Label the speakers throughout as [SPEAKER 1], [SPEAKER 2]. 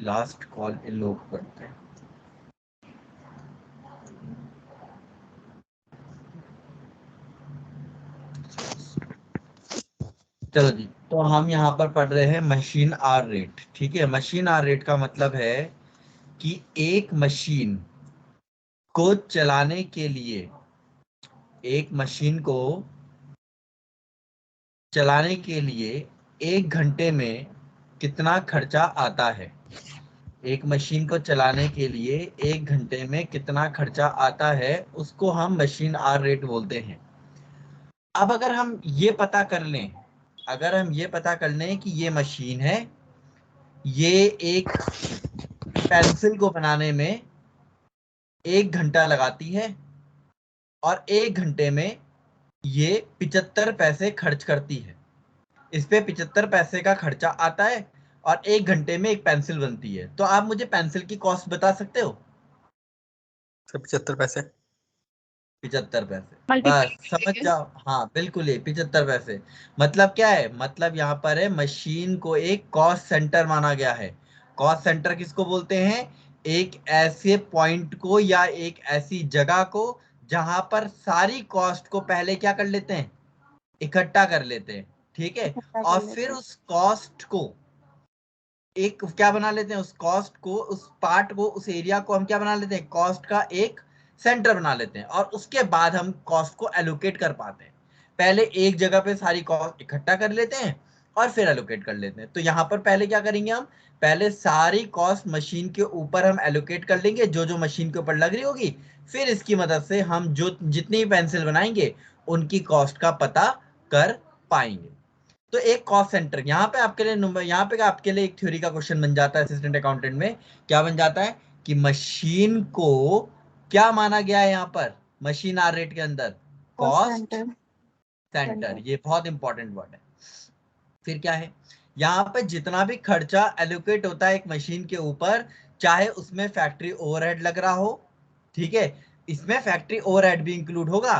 [SPEAKER 1] Last call in लोग करते हैं। चलो जी, तो हम यहाँ पर पढ़ रहे हैं मशीन आर रेट। ठीक है, मशीन आर रेट का मतलब है कि एक मशीन को चलाने के लिए, एक मशीन को चलाने के लिए 1 घंटे में कितना खर्चा आता है। एक मशीन को चलाने के लिए 1 घंटे में कितना खर्चा आता है, उसको हम मशीन आर रेट बोलते हैं। अब अगर हम ये पता कर लें, अगर हम ये पता कर लें कि ये मशीन है, ये एक पेंसिल को बनाने में 1 घंटा लगाती है और 1 घंटे में ये 75 पैसे खर्च करती है। इस पे 75 पैसे का खर्चा आता है और 1 घंटे में एक पेंसिल बनती है। तो आप मुझे पेंसिल की कॉस्ट बता सकते हो?
[SPEAKER 2] 75 पैसे।
[SPEAKER 1] 75 पैसे,
[SPEAKER 3] मल्टीप्लाई
[SPEAKER 1] बस समझ
[SPEAKER 3] करेंगे।
[SPEAKER 1] जाओ। हाँ बिल्कुल, ये 75 पैसे। मतलब क्या है, मतलब यहाँ पर है मशीन को एक कॉस्ट सेंटर माना गया है। कॉस्ट सेंटर किसको बोलते हैं? एक ऐसे पॉइंट को या एक ऐसी जगह को जहां पर सारी कॉस्ट को पहले क्या कर लेते हैं, इकट्ठा कर लेते हैं। ठीक है,
[SPEAKER 3] इकट्ठा
[SPEAKER 1] और
[SPEAKER 3] कर लेते
[SPEAKER 1] फिर
[SPEAKER 3] हैं।
[SPEAKER 1] उस कॉस्ट को एक क्या बना लेते हैं, उस कॉस्ट को, उस पार्ट को, उस एरिया को हम क्या बना लेते हैं, कॉस्ट का एक सेंटर बना लेते हैं। और उसके बाद हम कॉस्ट को एलोकेट कर पाते हैं। पहले एक जगह पे सारी कॉस्ट इकट्ठा कर लेते हैं और फिर एलोकेट कर लेते हैं। तो यहाँ पर पहले क्या करेंगे हम, पहले सारी कॉस्ट मशीन के ऊपर हम एलोकेट कर लेंगे, जो जो मशीन के ऊपर लग रही होगी। फिर इसकी मदद से हम जो जितनी पेंसिल बनाएंगे उनकी कॉस्ट का पता कर पाएंगे। तो एक कॉस्ट सेंटर यहाँ पे आपके लिए, यहाँ पे आपके लिए एक थ्योरी का क्वेश्चन बन जाता है असिस्टेंट अकाउंटेंट में। क्या बन जाता है कि मशीन को क्या माना गया है यहाँ पर, मशीन आर रेट के अंदर?
[SPEAKER 3] Cost
[SPEAKER 1] cost
[SPEAKER 3] centre.
[SPEAKER 1] सेंटर। ये बहुत इंपॉर्टेंट वर्ड है। फिर क्या है, यहाँ पे जितना भी खर्चा एलोकेट होता है एक मशीन के ऊपर, चाहे उसमें फैक्ट्री ओवरहेड लग रहा हो, ठीक है, इसमें फैक्ट्री ओवरहेड भी इंक्लूड होगा।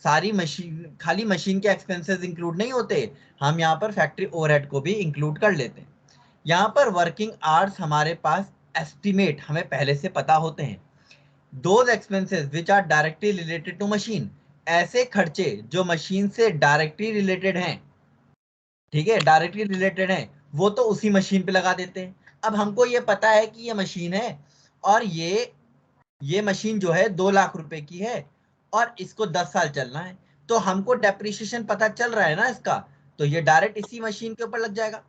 [SPEAKER 1] सारी मशीन, खाली मशीन के एक्सपेंसेस इंक्लूड नहीं होते, हम यहाँ पर फैक्ट्री ओवरहेड को भी इंक्लूड कर लेते हैं। यहाँ पर वर्किंग आवर्स हमारे पास एस्टिमेट हमें पहले से पता होते हैं। Those expenses which are directly related to machine, ऐसे खर्चे जो मशीन से डायरेक्टली रिलेटेड हैं, ठीक है, डायरेक्टली रिलेटेड है, वो तो उसी मशीन पे लगा देते हैं। अब हमको ये पता है कि ये मशीन है और ये मशीन जो है 2 लाख रुपए की है और इसको 10 साल चलना है, तो हमको डेप्रिसिएशन पता चल रहा है ना इसका, तो ये डायरेक्ट इसी मशीन के ऊपर लग जाएगा।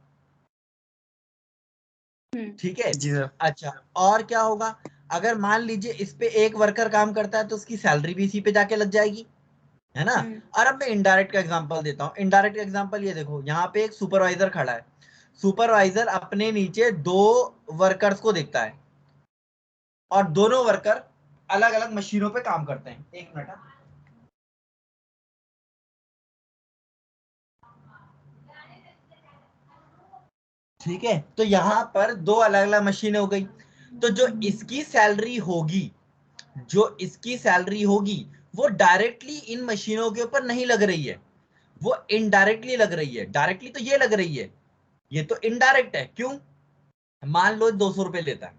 [SPEAKER 1] ठीक है,
[SPEAKER 2] जी सर।
[SPEAKER 1] अच्छा, और क्या होगा, अगर मान लीजिए इस पे एक वर्कर काम करता है तो उसकी सैलरी भी इसी पे जाके लग जाएगी, है ना। और अब मैं इनडायरेक्ट का एग्जांपल देता हूँ। इनडायरेक्ट का एग्जांपल ये देखो, यहाँ पे एक सुपरवाइजर खड़ा है। सुपरवाइजर अपने नीचे 2 वर्कर्स को देखता है और दोनों वर्कर अलग अलग मशीनों पे काम करते हैं। एक मिनट। ठीक है, तो यहाँ पर 2 अलग अलग मशीनें हो गई। तो जो इसकी सैलरी होगी, जो इसकी सैलरी होगी वो डायरेक्टली इन मशीनों के ऊपर नहीं लग रही है, वो इनडायरेक्टली लग रही है। डायरेक्टली तो ये लग रही है, ये तो इनडायरेक्ट है। क्यों? मान लो 200 रुपए लेता है,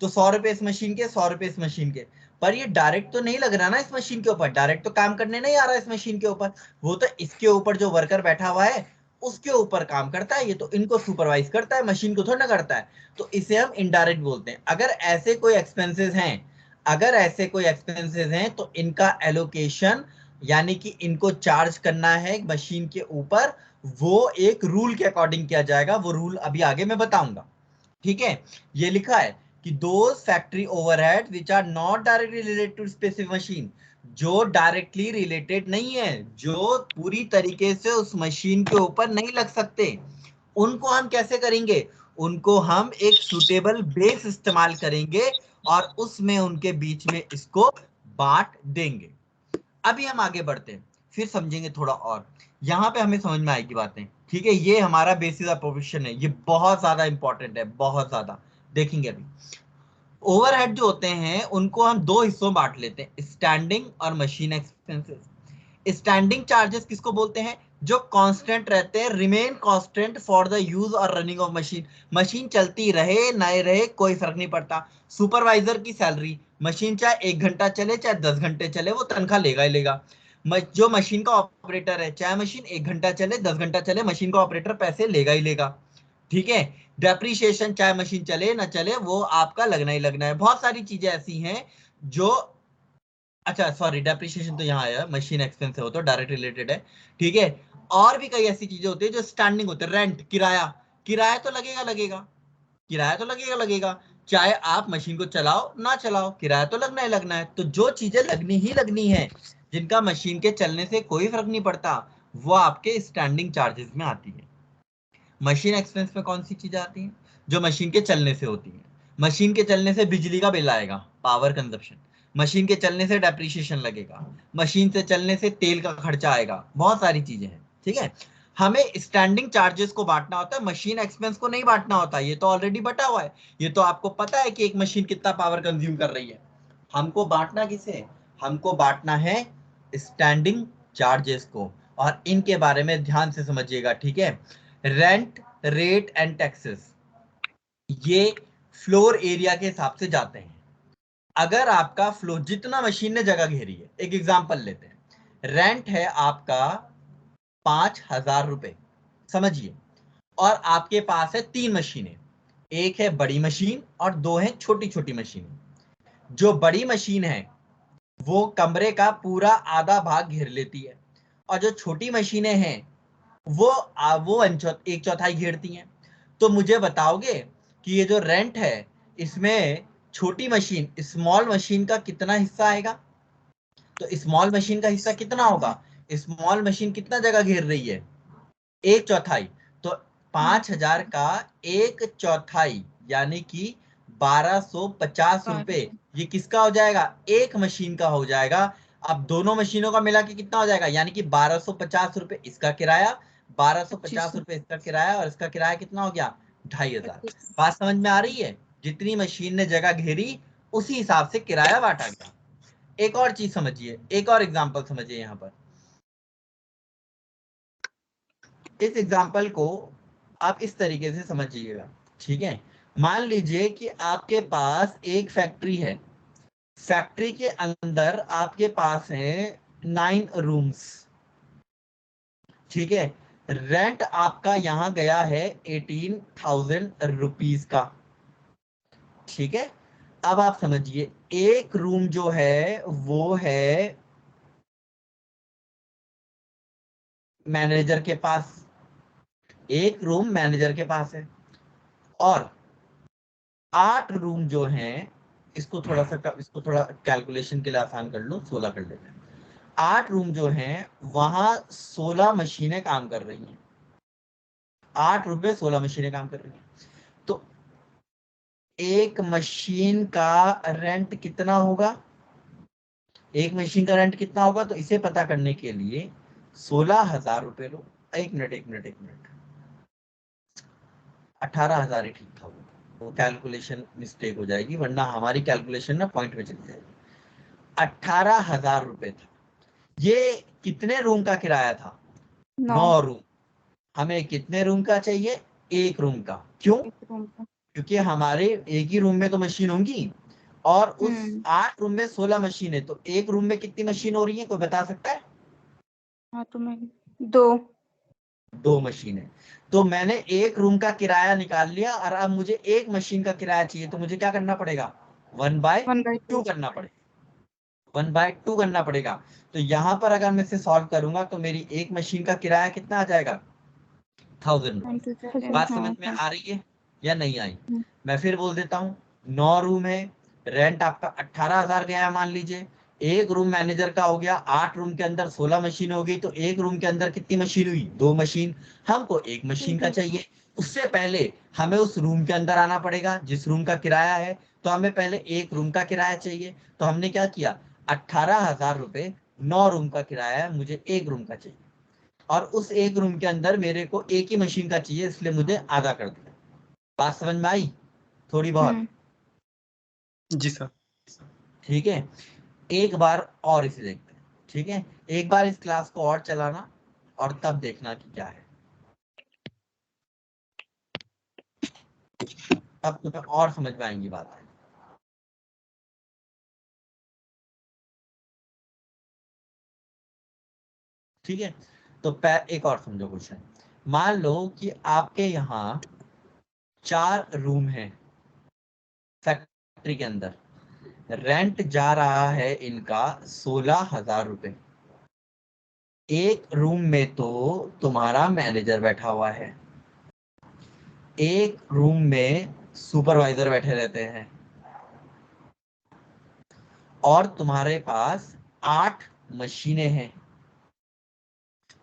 [SPEAKER 1] तो 100 रुपए इस मशीन के, 100 रुपए इस मशीन के। पर ये डायरेक्ट तो नहीं लग रहा ना इस मशीन के ऊपर, डायरेक्ट तो काम करने नहीं आ रहा इस मशीन के ऊपर। वो तो इसके ऊपर जो वर्कर बैठा हुआ है उसके ऊपर काम करता है, ये तो इनको सुपरवाइज करता है, मशीन को थोड़ा ना करता है। तो इसे हम इनडायरेक्ट बोलते हैं। अगर ऐसे कोई एक्सपेंसेस हैं, अगर ऐसे कोई एक्सपेंसेस हैं तो इनका एलोकेशन, यानी कि इनको चार्ज करना है मशीन के ऊपर, वो एक रूल के अकॉर्डिंग किया जाएगा। वो रूल अभी आगे मैं बताऊंगा। ठीक है, ये लिखा है कि those factory overhead which are not directly related to specific machine, जो डायरेक्टली रिलेटेड नहीं है, जो पूरी तरीके से उस मशीन के ऊपर नहीं लग सकते, उनको हम कैसे करेंगे, उनको हम एक सुटेबल बेस इस्तेमाल करेंगे और उसमें उनके बीच में इसको बांट देंगे। अभी हम आगे बढ़ते हैं, फिर समझेंगे थोड़ा और, यहाँ पे हमें समझ में आएगी बातें। ठीक है, ये हमारा बेसिस ऑफ प्रोफेशन है, ये बहुत ज्यादा इंपॉर्टेंट है, बहुत ज्यादा। देखेंगे अभी। ओवरहेड जो होते हैं उनको हम 2 हिस्सों में बांट लेते हैं, स्टैंडिंग और मशीन एक्सपेंसेस। स्टैंडिंग चार्जेस किसको बोलते हैं? जो कांस्टेंट रहते हैं, remain constant for the use और रनिंग ऑफ मशीन। मशीन चलती रहे ना रहे कोई फर्क नहीं पड़ता। सुपरवाइजर की सैलरी, मशीन चाहे 1 घंटा चले चाहे 10 घंटे चले वो तनख्वाह लेगा ही लेगा। जो मशीन का ऑपरेटर है, चाहे मशीन 1 घंटा चले 10 घंटा चले, मशीन का ऑपरेटर पैसे लेगा ही लेगा। ठीक है। डेप्रीशिएशन चाहे मशीन चले ना चले वो आपका लगना ही लगना है। बहुत सारी चीजें ऐसी हैं जो, अच्छा सॉरी डेप्रिसिएशन तो यहाँ आया, मशीन एक्सपेंस है वो तो डायरेक्ट रिलेटेड है। ठीक है। और भी कई ऐसी चीजें होती है जो स्टैंडिंग होते हैं। रेंट, किराया, किराया तो लगेगा लगेगा, किराया तो लगेगा लगेगा, चाहे आप मशीन को चलाओ ना चलाओ किराया तो लगना ही लगना है। तो जो चीजें लगनी ही लगनी है, जिनका मशीन के चलने से कोई फर्क नहीं पड़ता, वो आपके स्टैंडिंग चार्जेस में आती है। मशीन एक्सपेंस में कौन सी चीजें आती हैं? जो मशीन के चलने से होती हैं। मशीन के चलने से बिजली का बिल आएगा, पावर कंजप्शन। मशीन के चलने से डेप्रिसिएशन लगेगा, मशीन से चलने से तेल का खर्चा आएगा, बहुत सारी चीजें हैं। ठीक है। हमें स्टैंडिंग चार्जेस को बांटना होता है, मशीन एक्सपेंस को नहीं बांटना होता। ये तो ऑलरेडी बटा हुआ है, ये तो आपको पता है कि एक मशीन कितना पावर कंज्यूम कर रही है। हमको बांटना किसे? हमको बांटना है स्टैंडिंग चार्जेस को। और इनके बारे में ध्यान से समझिएगा। ठीक है। रेंट, रेट एंड टैक्सेस, ये फ्लोर एरिया के हिसाब से जाते हैं। अगर आपका फ्लोर, जितना मशीन ने जगह घेरी है, एक एग्जांपल लेते हैं, रेंट है आपका 5,000 रुपए, समझिए। और आपके पास है 3 मशीनें, एक है बड़ी मशीन और 2 है छोटी छोटी मशीन। जो बड़ी मशीन है वो कमरे का पूरा आधा भाग घेर लेती है, और जो छोटी मशीनें हैं वो 1/4 घेरती हैं। तो मुझे बताओगे कि ये जो रेंट है इसमें छोटी मशीन, स्मॉल मशीन का कितना हिस्सा आएगा? तो स्मॉल मशीन का हिस्सा कितना होगा? स्मॉल मशीन कितना जगह घेर रही है? 1/4। तो 5,000 का 1/4 यानी कि 1,250 रुपए, ये किसका हो जाएगा? एक मशीन का हो जाएगा। अब दोनों मशीनों का मिला के कितना हो जाएगा? यानी कि 1,250 रुपए इसका किराया, 1,250 रुपए इसका किराया, और इसका किराया कितना हो गया? 2,500। बात समझ में आ रही है? जितनी मशीन ने जगह घेरी उसी हिसाब से किराया बांटा गया। एक और चीज समझिए, एक और एग्जांपल समझिए यहाँ पर। इस एग्जांपल को आप इस तरीके से समझिएगा। ठीक है। मान लीजिए कि आपके पास एक फैक्ट्री है, फैक्ट्री के अंदर आपके पास है 9 रूम्स। ठीक है। रेंट आपका यहां गया है 18,000 रुपीज का। ठीक है। अब आप समझिए, एक रूम जो है वो है मैनेजर के पास, एक रूम मैनेजर के पास है, और 8 रूम जो हैं, इसको थोड़ा कैलकुलेशन के लिए आसान कर लो, 16 कर लेते हैं। 8 रूम जो हैं वहां 16 मशीनें काम कर रही हैं। 8 रूम में 16 मशीनें काम कर रही हैं। तो एक मशीन का रेंट कितना होगा? एक मशीन का रेंट कितना होगा? तो इसे पता करने के लिए 16,000 रुपए लो। एक मिनट एक मिनट एक मिनट, 18,000 ही ठीक था। वो कैलकुलेशन मिस्टेक हो जाएगी, वरना हमारी कैलकुलेशन ना पॉइंट में चली जाएगी। 18,000 रुपए था। ये कितने रूम का किराया था? 9 रूम। हमें कितने रूम का चाहिए? एक रूम का। क्यों? क्योंकि हमारे एक ही रूम में तो मशीन होंगी, और उस 8 रूम में 16 मशीन है, तो एक रूम में कितनी मशीन हो रही है, कोई बता सकता है?
[SPEAKER 2] हाँ, तो मैं 2
[SPEAKER 1] मशीन है। तो मैंने एक रूम का किराया निकाल लिया, और अब मुझे एक मशीन का किराया चाहिए, तो मुझे क्या करना पड़ेगा? 1/2 करना पड़ेगा। 1/2 करना पड़ेगा। तो यहाँ पर अगर मैं इसे सॉल्व करूंगा तो मेरी एक मशीन का किराया कितना आ जाएगा? 1,000 रुपए। बात समझ में आ रही है या नहीं आई? मैं फिर बोल देता हूँ, 9 रूम है, रेंट आपका 18,000 गया है मान लीजिए। एक रूम मैनेजर का हो गया, 8 रूम के अंदर 16 मशीन हो गई, तो एक रूम के अंदर कितनी मशीन हुई? 2 मशीन। हमको एक मशीन का चाहिए। उससे पहले हमें उस रूम के अंदर आना पड़ेगा जिस रूम का किराया है। तो हमें पहले एक रूम का किराया चाहिए, तो हमने क्या किया? 18,000 रुपए 9 रूम का किराया है, मुझे एक रूम का चाहिए, और उस एक रूम के अंदर मेरे को एक ही मशीन का चाहिए, इसलिए मुझे आधा कर दिया। बात समझ में आई थोड़ी बहुत?
[SPEAKER 3] जी सर।
[SPEAKER 1] ठीक है। एक बार और इसे देखते हैं। ठीक है। एक बार इस क्लास को और चलाना, और तब देखना कि क्या है, तब तुम्हें और समझ में आएंगी बात है। ठीक है, तो एक और समझो क्वेश्चन। मान लो कि आपके यहाँ 4 रूम है फैक्ट्री के अंदर, रेंट जा रहा है इनका 16,000 रुपए। एक रूम में तो तुम्हारा मैनेजर बैठा हुआ है, एक रूम में सुपरवाइजर बैठे रहते हैं, और तुम्हारे पास 8 मशीनें हैं।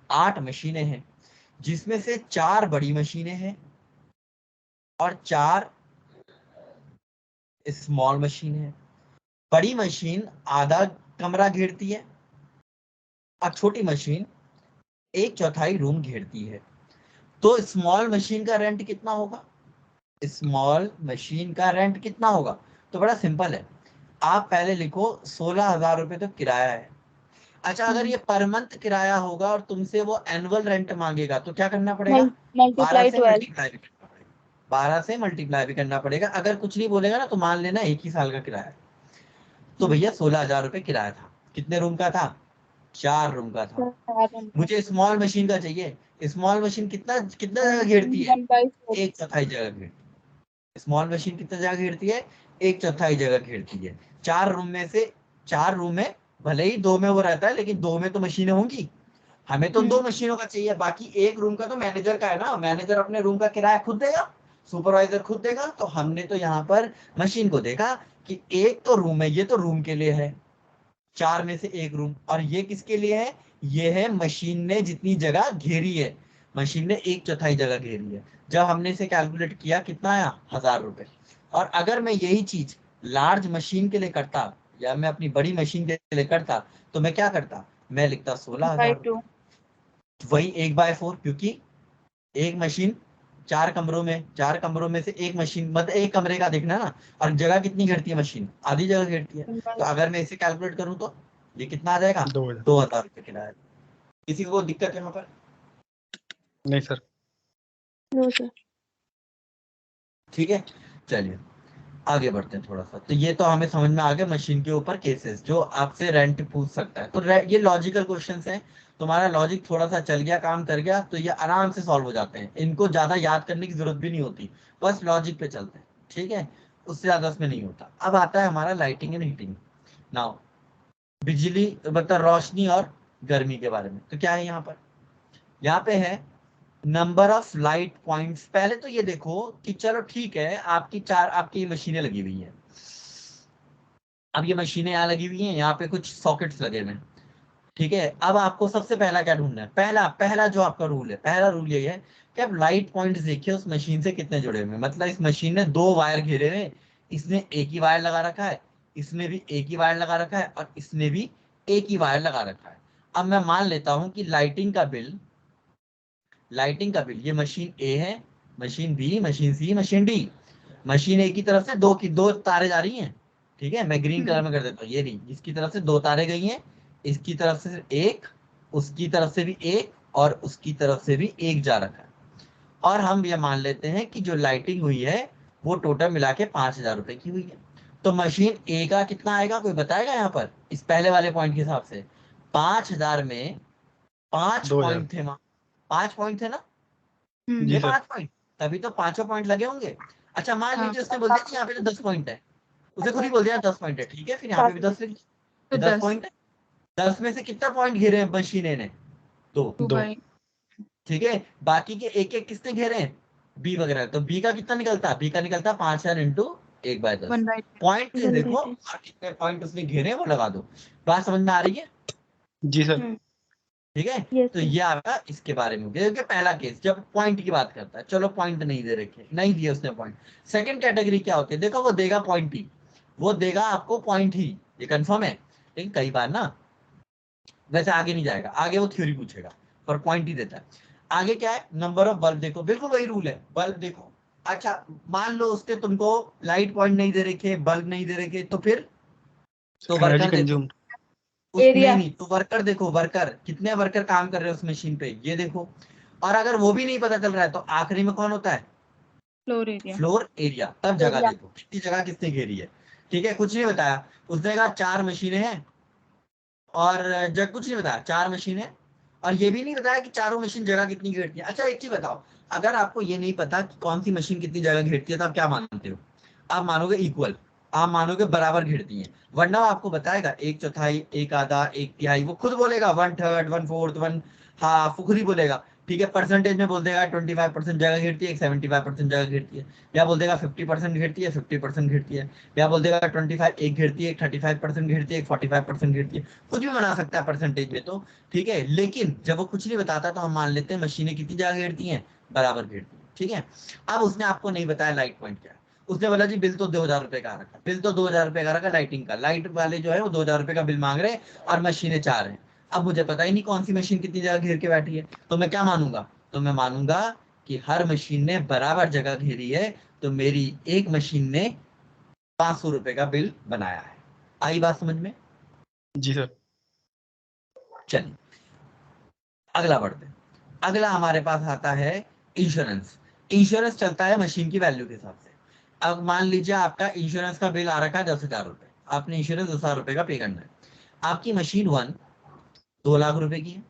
[SPEAKER 1] 8 मशीनें हैं जिसमें से 4 बड़ी मशीनें हैं और 4 स्मॉल मशीन है। बड़ी मशीन आधा कमरा घेरती है और छोटी मशीन 1/4 रूम घेरती है। तो स्मॉल मशीन का रेंट कितना होगा? स्मॉल मशीन का रेंट कितना होगा? तो बड़ा सिंपल है, आप पहले लिखो 16,000 रुपए तो किराया है। अच्छा, अगर ये पर मंथ किराया होगा और तुमसे वो एनुअल रेंट मांगेगा तो क्या करना पड़ेगा? 12
[SPEAKER 2] मल्टीप्लाई
[SPEAKER 1] से
[SPEAKER 2] 12।
[SPEAKER 1] मल्टीप्लाई भी करना पड़ेगा। 12 से मल्टीप्लाई भी करना पड़ेगा। अगर कुछ नहीं बोलेगा ना तो मान लेना 1 ही साल का किराया है। तो भैया 16,000 रुपए किराया था। कितने रूम का था? 4 रूम का था। मुझे स्मॉल मशीन का चाहिए। स्मॉल मशीन कितना कितना जगह घेरती है?
[SPEAKER 2] 1/4।
[SPEAKER 1] 1/4 जगह घेरती है। स्मॉल मशीन कितना जगह घेरती है? 1/4 जगह घेरती है। 4 रूम में से 4 रूम में भले ही 2 में वो रहता है, लेकिन 2 में तो मशीनें होंगी। हमें तो 2 मशीनों का चाहिए, बाकी एक रूम का तो मैनेजर का है ना। मैनेजर अपने रूम का किराया खुद देगा, सुपरवाइजर खुद देगा। तो हमने तो यहाँ पर मशीन को देखा कि एक तो रूम है, ये तो रूम के लिए है, 4 में से एक रूम। और ये किसके लिए है? ये है मशीन ने जितनी जगह घेरी है, मशीन ने 1/4 जगह घेरी है। जब हमने इसे कैलकुलेट किया कितना आया? 1,000 रुपए। और अगर मैं यही चीज लार्ज मशीन के लिए करता या मैं अपनी बड़ी मशीन के लिए करता तो मैं क्या करता? मैं लिखता 16,000
[SPEAKER 2] 2/2।
[SPEAKER 1] रुपए। वही 1/4, क्योंकि एक मशीन 4 कमरों में से एक मशीन, मतलब एक कमरे का देखना ना। और जगह कितनी घेरती है मशीन? आधी जगह घेरती है। तो अगर मैं इसे कैलकुलेट करूं तो ये कितना आ जाएगा?
[SPEAKER 3] 2,000।
[SPEAKER 1] 2,000 रुपए किराया। किसी को दिक्कत यहाँ पर?
[SPEAKER 3] नहीं सर।
[SPEAKER 2] No sir.
[SPEAKER 1] ठीक है, चलिए आगे बढ़ते हैं थोड़ा सा। तो ये तो हमें समझ में आ गया मशीन के ऊपर केसेस जो आपसे रेंट पूछ सकता है। तो ये लॉजिकल क्वेश्चंस हैं। तुम्हारा लॉजिक थोड़ा सा चल गया, काम कर गया, तो ये आराम से सॉल्व हो जाते हैं। इनको ज्यादा याद करने की जरूरत भी नहीं होती, बस लॉजिक पे चलते हैं। ठीक है, उससे ज्यादा उसमें नहीं होता। अब आता है हमारा लाइटिंग एंड हीटिंग। नाउ बिजली मतलब रोशनी और गर्मी के बारे में। तो क्या है यहाँ पर? यहाँ पे है नंबर ऑफ लाइट पॉइंट्स। पहले तो ये देखो कि चलो ठीक है, आपकी मशीनें लगी हुई हैं। अब ये मशीनें यहाँ लगी हुई हैं, यहाँ पे कुछ सॉकेट्स लगे हुए हैं। ठीक है, अब आपको सबसे पहला क्या ढूंढना है? पहला पहला जो आपका रूल है, पहला रूल ये है कि आप लाइट पॉइंट्स देखिए उस मशीन से कितने जुड़े हुए हैं। मतलब इस मशीन ने 2 वायर घेरे हुए हैं, इसने एक ही वायर लगा रखा है, इसने भी एक ही वायर लगा रखा है, और इसने भी एक ही वायर लगा रखा है। अब मैं मान लेता हूं कि लाइटिंग का बिल ये मशीन ए है, मशीन बी, मशीन सी, मशीन डी। मशीन ए की तरफ से दो तारे जा रही हैं। ठीक है, मैं ग्रीन कलर में कर देता हूँ। ये नहीं, इसकी तरफ से 2 तारे गई हैं, इसकी तरफ से एक, उसकी तरफ से भी एक, और उसकी तरफ से भी एक जा रखा है। और हम ये मान लेते हैं कि जो लाइटिंग हुई है वो टोटल मिला के 5,000 रुपए की हुई है। तो मशीन ए का कितना आएगा, कोई बताएगा यहाँ पर? इस पहले वाले पॉइंट के हिसाब से 5,000 में 5
[SPEAKER 3] 2,000।
[SPEAKER 1] पॉइंट थे ना? 5 पॉइंट थे ना?
[SPEAKER 3] जी
[SPEAKER 1] ये
[SPEAKER 3] सर।
[SPEAKER 1] 5 पॉइंट, तभी तो पांचों पॉइंट लगे होंगे। अच्छा, मान
[SPEAKER 2] हाँ
[SPEAKER 1] लीजिए उसने बोल दिया कि यहाँ पे तो 10 पॉइंट है, उसे खुद ही बोल दिया 10 पॉइंट है। ठीक है, फिर यहाँ पे भी 10 लिख
[SPEAKER 2] तो
[SPEAKER 1] दिया, 10
[SPEAKER 2] 10।
[SPEAKER 1] पॉइंट है। 10 में से कितना पॉइंट घेरे हैं मशीने ने? 2।
[SPEAKER 3] 2।
[SPEAKER 2] 2/2।
[SPEAKER 1] ठीक है, बाकी के एक एक किसने घेरे हैं? बी वगैरह। तो बी का कितना निकलता है? बी का निकलता है 5,000 इंटू 1/10।
[SPEAKER 2] 1/10।
[SPEAKER 1] पॉइंट से देखो
[SPEAKER 2] 1/10।
[SPEAKER 1] और कितने पॉइंट उसने घेरे हैं वो लगा दो। बात समझ में आ रही है?
[SPEAKER 3] जी सर।
[SPEAKER 1] ठीक है,
[SPEAKER 2] यस
[SPEAKER 1] तो
[SPEAKER 2] सर।
[SPEAKER 1] ये आपका इसके बारे में हो गया। क्योंकि पहला केस जब पॉइंट की बात करता है, चलो पॉइंट नहीं दे रखे, नहीं दिए उसने पॉइंट। सेकंड कैटेगरी क्या होती है? देखो वो देगा पॉइंट ही, वो देगा आपको पॉइंट ही, ये कंफर्म है। लेकिन कई बार ना, वैसे आगे नहीं जाएगा, आगे वो थ्योरी पूछेगा, पर पॉइंट ही देता है। आगे क्या है? नंबर ऑफ बल्ब देखो, बिल्कुल वही रूल है, बल्ब देखो। अच्छा, मान लो उसने तुमको लाइट पॉइंट नहीं दे रखे, बल्ब नहीं दे रखे, तो फिर तो
[SPEAKER 3] एनर्जी
[SPEAKER 1] वर्कर देखो।
[SPEAKER 3] कंज्यूम।
[SPEAKER 1] उस
[SPEAKER 2] एरिया।
[SPEAKER 1] नहीं तो वर्कर देखो, वर्कर कितने वर्कर काम कर रहे हैं उस मशीन पे ये देखो। और अगर वो भी नहीं पता चल रहा है तो आखिरी में कौन होता है?
[SPEAKER 2] Floor area.
[SPEAKER 1] Floor area. तब जगह
[SPEAKER 2] एरिया।
[SPEAKER 1] देखो कितनी जगह किसने घेरी है। ठीक है, कुछ नहीं बताया उसने, कहा 4 मशीनें हैं और जग कुछ नहीं बताया 4 मशीनें, और ये भी नहीं बताया कि चारों मशीन जगह कितनी घेरती है। अच्छा एक चीज बताओ, अगर आपको ये नहीं पता कि कौन सी मशीन कितनी जगह घेरती है तो आप क्या मानते हो? आप मानोगे इक्वल, आप मानोगे बराबर घेरती है, वरना वो आपको बताएगा एक चौथाई, एक आधा, एक तिहाई, वो खुद बोलेगा 1/3, 1/4, 1/2, वो खुद ही बोलेगा। ठीक है, परसेंटेज में बोल देगा 25% जगह घेरती है, 75% जगह घेरती है, या बोल देगा 50% घेरती है, 50% घेरती है, या बोल देगा 25 एक घेरती है, 35% घेरती है, 45% घेरती है, कुछ भी बना सकता है परसेंटेज में तो। ठीक है, लेकिन जब वो कुछ नहीं बताता तो हम मान लेते हैं मशीनें कितनी जगह घेरती हैं, बराबर घेरती हैं। ठीक है, अब उसने आपको नहीं बताया लाइट पॉइंट क्या है। उसने बोला जी बिल तो 2000 रुपए का रखा, बिल तो 2000 रुपए का रखा लाइटिंग का, लाइट वाले जो है वो 2000 रुपए का बिल मांग रहे हैं और मशीनें 4 हैं। अब मुझे पता ही नहीं कौन सी मशीन कितनी जगह घेर के बैठी है, तो मैं क्या मानूंगा? तो मैं मानूंगा कि हर मशीन ने बराबर जगह घेरी है, तो मेरी एक मशीन ने 500 रुपए का बिल बनाया है। आई बात समझ में?
[SPEAKER 3] जी सर।
[SPEAKER 1] चलिए अगला बढ़ते हैं। अगला हमारे पास आता है इंश्योरेंस। इंश्योरेंस चलता है मशीन की वैल्यू के हिसाब से। अब मान लीजिए आपका इंश्योरेंस का बिल आ रखा है 10,000 रुपए, आपने इंश्योरेंस 10,000 रुपए का पे करना है। आपकी मशीन 1 2 लाख रुपए की है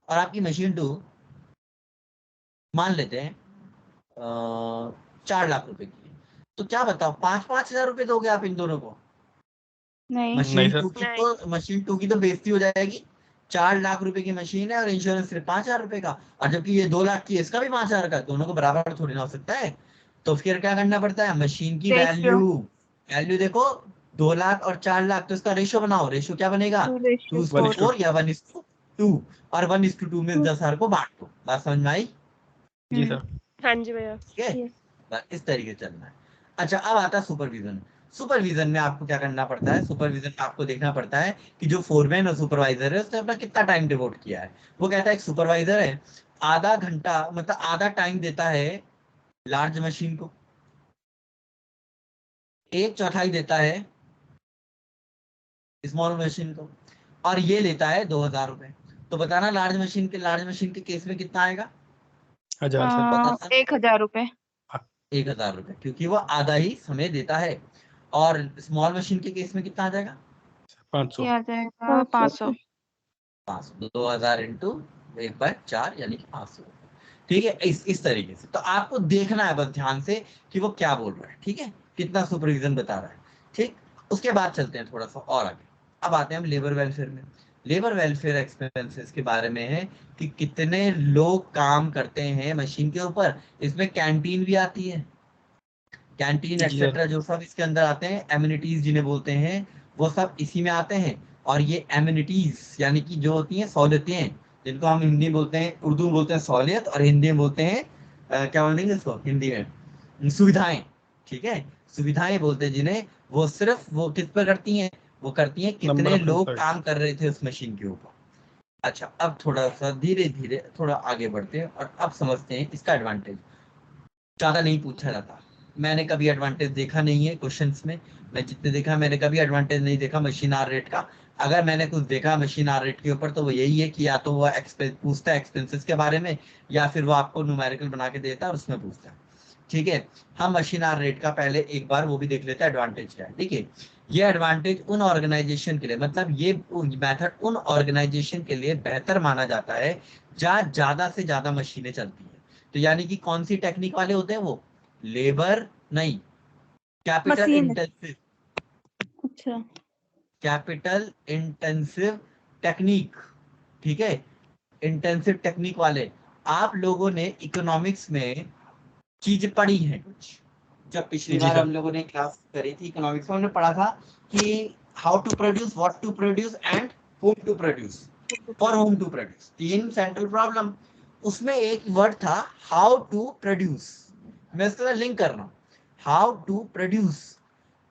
[SPEAKER 1] और आपकी मशीन 2 मान लेते हैं 4 लाख रुपए की है। तो क्या बताओ 5,000 5,000 रुपए दोगे आप इन दोनों को?
[SPEAKER 2] नहीं।
[SPEAKER 3] नहीं सर।
[SPEAKER 1] मशीन टू की तो बेइज्जती हो जाएगी। 4 लाख रुपए की मशीन है और इंश्योरेंस सिर्फ 5,000 रुपए का, और जबकि ये 2 लाख की है, इसका भी 5,000 का, दोनों को बराबर थोड़ी ना हो सकता है। तो फिर क्या करना पड़ता है? मशीन की
[SPEAKER 2] रेशियो।
[SPEAKER 1] वैल्यू, वैल्यू देखो 2 लाख और 4 लाख, तो इसका रेशियो बनाओ। रेशियो क्या बनेगा?
[SPEAKER 2] 2:4।
[SPEAKER 1] 2:4 या 1:2, और 1:2 में 10,000 को बांट दो। बात समझ में आई?
[SPEAKER 3] जी सर।
[SPEAKER 4] हाँ जी भैया।
[SPEAKER 1] ठीक है, बस इस तरीके से चलना है। अच्छा अब आता है सुपरविजन। सुपरविजन में आपको क्या करना पड़ता है? सुपरविजन में आपको देखना पड़ता है कि जो फोरमैन और सुपरवाइजर है उसने अपना कितना टाइम डिवोट किया है। वो कहता है एक सुपरवाइजर है आधा घंटा मतलब आधा टाइम देता है लार्ज मशीन को, एक चौथाई देता है स्मॉल मशीन को, और ये लेता है 2,000 रुपए। तो बताना लार्ज मशीन के केस में कितना आएगा?
[SPEAKER 3] 1000 सर।
[SPEAKER 1] बता।
[SPEAKER 2] 1,000 रुपए।
[SPEAKER 1] 1,000 रुपए, क्योंकि वो आधा ही समय देता है। और स्मॉल मशीन के केस में कितना आ जाएगा?
[SPEAKER 3] 500।
[SPEAKER 2] ये आ जाएगा 500।
[SPEAKER 1] 500, 2,000 इंटू 1/4 यानी कि 500। ठीक है, इस तरीके से तो आपको देखना है बस ध्यान से कि वो क्या बोल रहा है। ठीक है, कितना सुपरविजन बता रहा है। ठीक, उसके बाद चलते हैं थोड़ा सा और आगे। अब आते हैं हम लेबर वेलफेयर में। लेबर वेलफेयर एक्सपेंसेस के बारे में है कि कितने लोग काम करते हैं मशीन के ऊपर। इसमें कैंटीन भी आती है, कैंटीन
[SPEAKER 3] जी सर।
[SPEAKER 1] एक्सेट्रा जो सब इसके अंदर आते हैं, एम्यूनिटीज जिन्हें बोलते हैं, वो सब इसी में आते हैं। और ये एम्यूनिटीज यानी कि जो होती हैं सहूलियतें, जिनको हम हिंदी में बोलते हैं, उर्दू में बोलते हैं सहूलियत, और हिंदी में बोलते हैं क्या बोलेंगे इसको हिंदी में? सुविधाएं। ठीक है, सुविधाएं बोलते हैं जिन्हें। वो सिर्फ वो किस पर करती हैं? वो करती हैं
[SPEAKER 3] नंबर
[SPEAKER 1] कितने
[SPEAKER 3] ऑफ
[SPEAKER 1] लोग
[SPEAKER 3] एम्प्लॉयज।
[SPEAKER 1] काम कर रहे थे उस मशीन के ऊपर। अच्छा अब थोड़ा सा धीरे धीरे थोड़ा आगे बढ़ते हैं और अब समझते हैं इसका एडवांटेज। ज्यादा नहीं पूछा जाता, मैंने कभी एडवांटेज देखा नहीं है क्वेश्चंस में। मैं जितने देखा मैंने कभी एडवांटेज नहीं देखा मशीन आर रेट का। अगर मैंने कुछ देखा मशीन आर रेट के ऊपर तो वो यही है कि या तो वो पूछता है एक्सपेंसेस के बारे में, या फिर वो आपको न्यूमेरिकल बना के देता है और उसमें पूछता है। ठीक है, हम मशीन आर रेट का पहले एक बार वो भी देख लेते हैं एडवांटेज क्या है। देखिए, ये एडवांटेज उन ऑर्गेनाइजेशन के लिए, मतलब ये मेथड उन ऑर्गेनाइजेशन के लिए बेहतर माना जाता है जहाँ ज्यादा से ज्यादा मशीनें चलती है। तो यानी कि कौन सी टेक्निक वाले होते हैं वो? लेबर नहीं, कैपिटल
[SPEAKER 2] मशीन।
[SPEAKER 1] इंटेंसिव,
[SPEAKER 2] अच्छा।
[SPEAKER 1] Capital intensive technique. ठीक है, इंटेंसिव टेक्निक वाले। आप लोगों ने इकोनॉमिक्स में चीज पढ़ी है कुछ, जब पिछली
[SPEAKER 3] जी
[SPEAKER 1] बार
[SPEAKER 3] सर।
[SPEAKER 1] हम लोगों ने क्लास करी थी इकोनॉमिक्स में, हमने पढ़ा था कि how to produce, what to produce and whom to produce, for whom to produce, 3 central problem. उसमें एक वर्ड था हाउ टू प्रोड्यूस, मैं इसका लिंक कर रहा हूँ। हाउ टू प्रोड्यूस